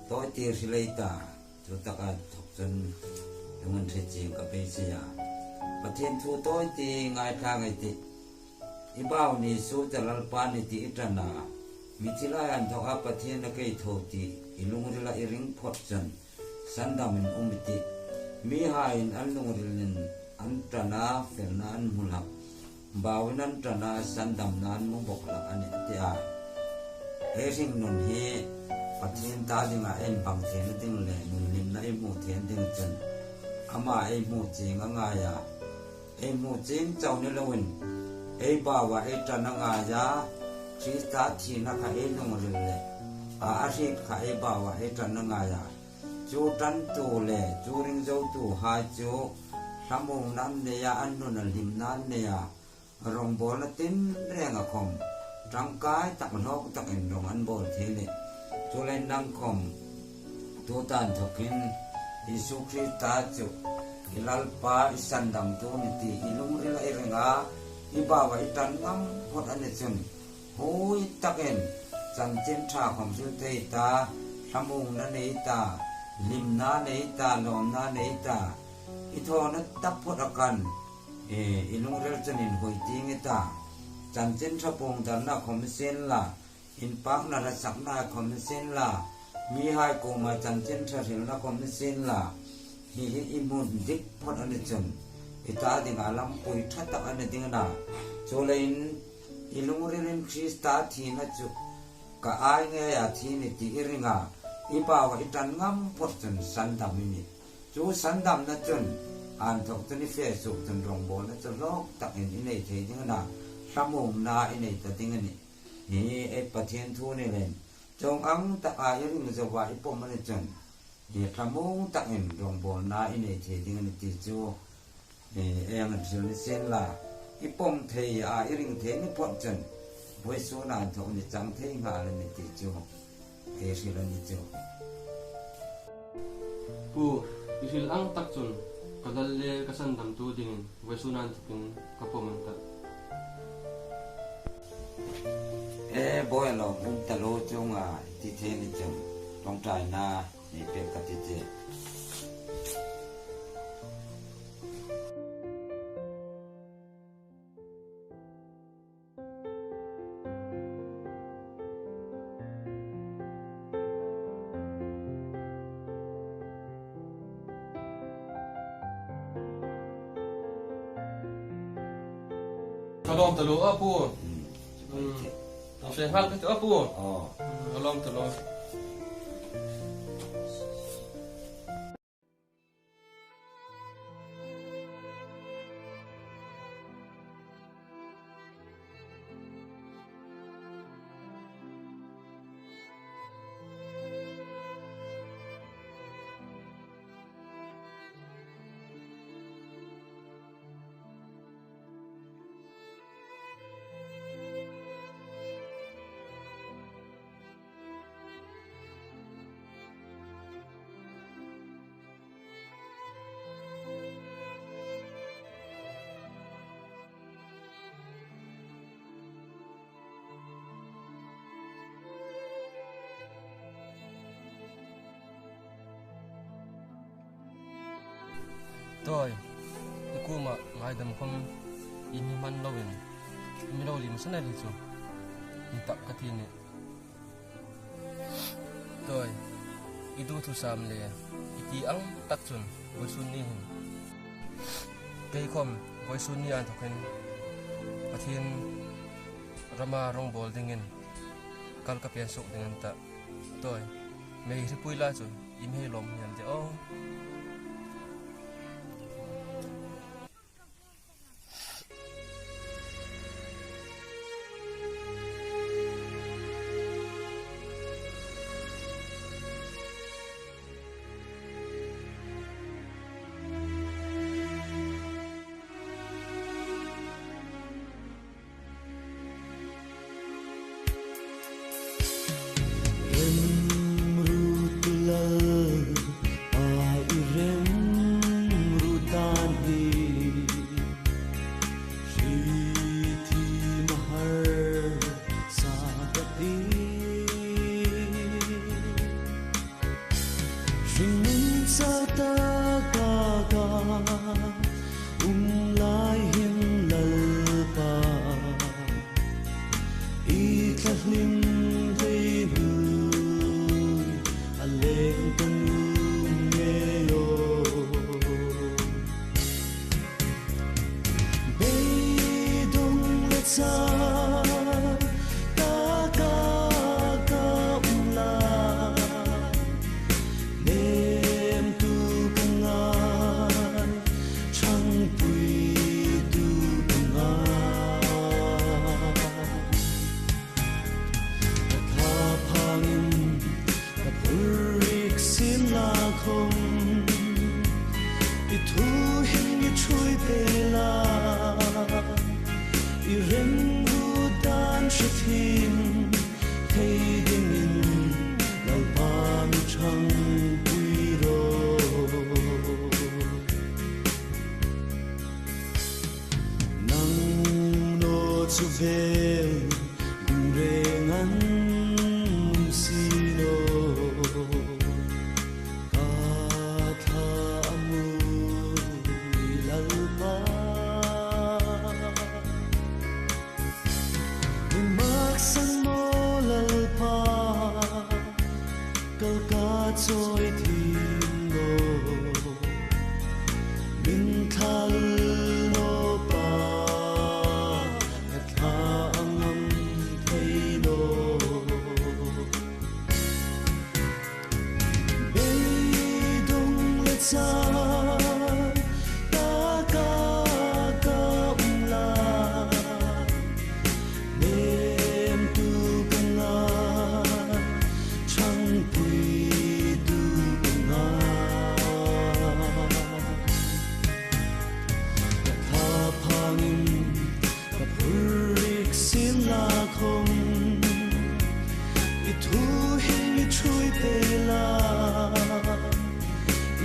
toy tir sileita chu taka thokchen ngun the chi ka pe sia pathin thu toy ti ngai tha ngai ti ibao ni su jalal pa ni ti itana michila an thoka pathin na kai tho ti ilung rila iring phot chan sandamin umiti mi hain alung rilin Antana Fernan mulak bawin antana sandam nan mo bokla ani atia Hringnun he pathin ta dinga en bang then ding le nun lim na emu then ding chen ama emu ching anga ya emu ching chaw ni lawin e bawa e tana nga ya Krista thi na kha e nong le a ari kha e bawa e tana nga ya chu tan tu le chu ring zo tu ha chu Samung nan neya anu na lim nan neya rong bol na tin renga khom trangkai tak lok tak en rong an bol thile chulen nang khom tu tan thokin Isu Krista chu ilal pa isandam tu ni ti ilung rila irenga ibawa itan ngam hot ane chun hui taken chan chen tha khom su te ta samung na nei ta lim na nei ta lom na nei ta ito na tapot akan ilung rel chanin hoiting ita chanchen thapong dan na khomsen la in pak na rasak na khomsen la mi hai ko ma chanchen tharil na khomsen la hi imun dik pot ane chun ita ding alam pui thatak ane ding na cholein ilung relin Krista thi na chu ka ai nge ya thi ni ti iringa ibawa itan ngam pot chun sandam ni chu sandam na chun an thok tani fe su tan rong bol na cha lok tak in nei thei ding na samum na in nei ta ding ni ni e pathian thu ne len chong ang ta a ring zo wa ipom man chen ni samum tak in rong bol na in nei thei ding ni ti chu e ang an sen la ipom thei a ring thei ni pon chen voi su na thok ni chang thei nga le ni ti chu e si la ni chu pu isil ang tak chun kadalle kasan dam tu dingin wesunan tipin kapomanta e boy lo un ta lo chung a ti the ni chung tong trai na ni pe ka ti che Alom telu apu. Saya hal ke apu. oh Alom telu. Tôi iku ma ngai dam khom ini man lawin mi lo lim sana li chu in tak ka thi ne tôi idu thu sam le iti ang tak chun voi sun ni hin kei khom voi sun ni an thoken pathin rama rong bol dingin kal ka pian sok dengan ta tôi mei ri puila chu im he lom hian te o Hringnun sa ta ka ka lai hin lalpa itahlim dei hu aleng tanu ngeyo beidong letsa thu hình như trôi về la rem ru tan sẽ thêm thấy đêm in lâu ban trăng quy rô nắng nô chu về cùng rê ngắn xino trôi thiên nô min thal nô pa tha ngam thấy nô bê đông lệ cha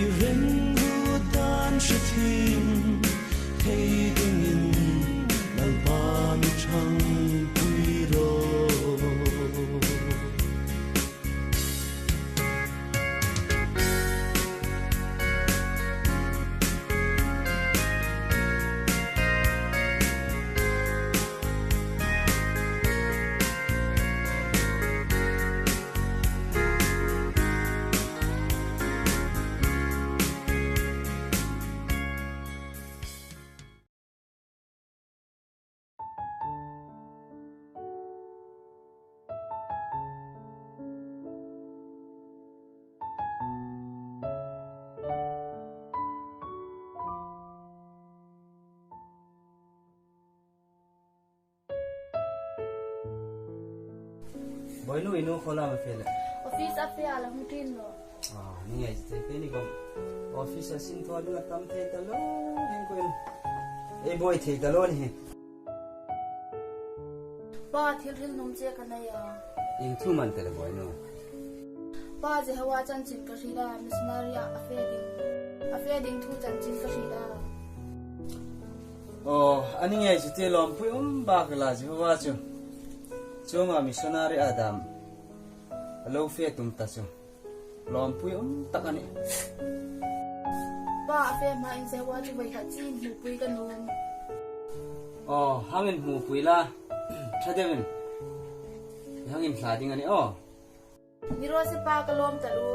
i ren hu dan shithing hey dingin nal pan chang pui ro boy lu inu khola ma fele office afia la mutin lo ni ngai te pe ni kom office sin to du tam the ta lo hen ko e boy the ta lo ni pa thil thil num che kana ya in thu man te boy no pa je hawa chan chin ka rira missionary afia ding thu chan chin ka rira ani ngai chu te lom pu ba ka la ji wa chu choma missionary adam lo fe tum ta chu lom pu takani pa afia ma in se wa chu bai ha chin mu pui ka num hangin mu pui la thadevin hangin hlading ani ni ro se pa ka lom ta lu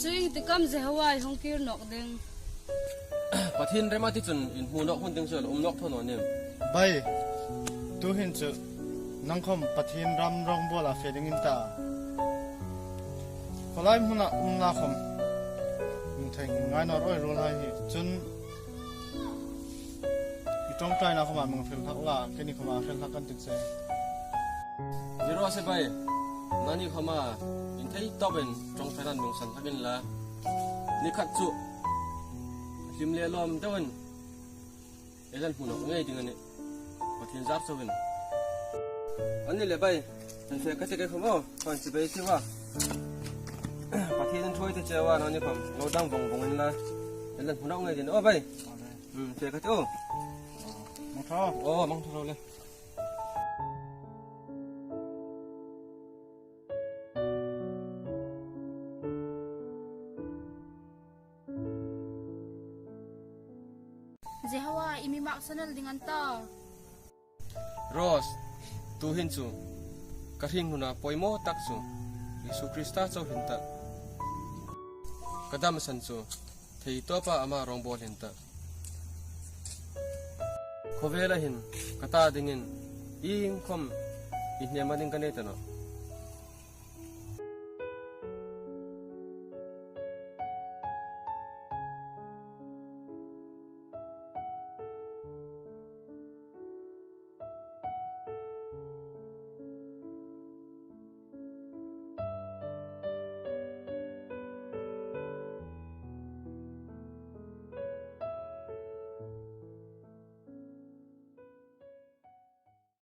Cing tikam je hawai hong kir nok ding pathin rema ti chun in hu nok hun ting sel nok thon ne bai tu hin chu nangkhom pathin ram rong bola feding in ta kolai huna na khom theng ngai nor oi ro lai chun i tong tai na khoma mong film thak la ke ni khoma film thak kan tik se zero se bai nani khama in thei toben trong pharan mong san thakin la ni khat chu lim le lom dawin elan hu nok ngai ding ani pathin zar chawin ani le bai an fe ka se ke khomo kon si bai si wa pathin thoi te chewa nani khom lo dang bong bong in la elan hu nok ngai din bai fe ka chu mong tho mong tho le je hawa imi mak sanal dengan ta Ros tu hin chu ka Hringnun poimo tak chu Yesu Krista chaw hinta kadam san chu thei to pa ama rong bol hinta khovela hin kata dingin ing khom ihne mading kaneta no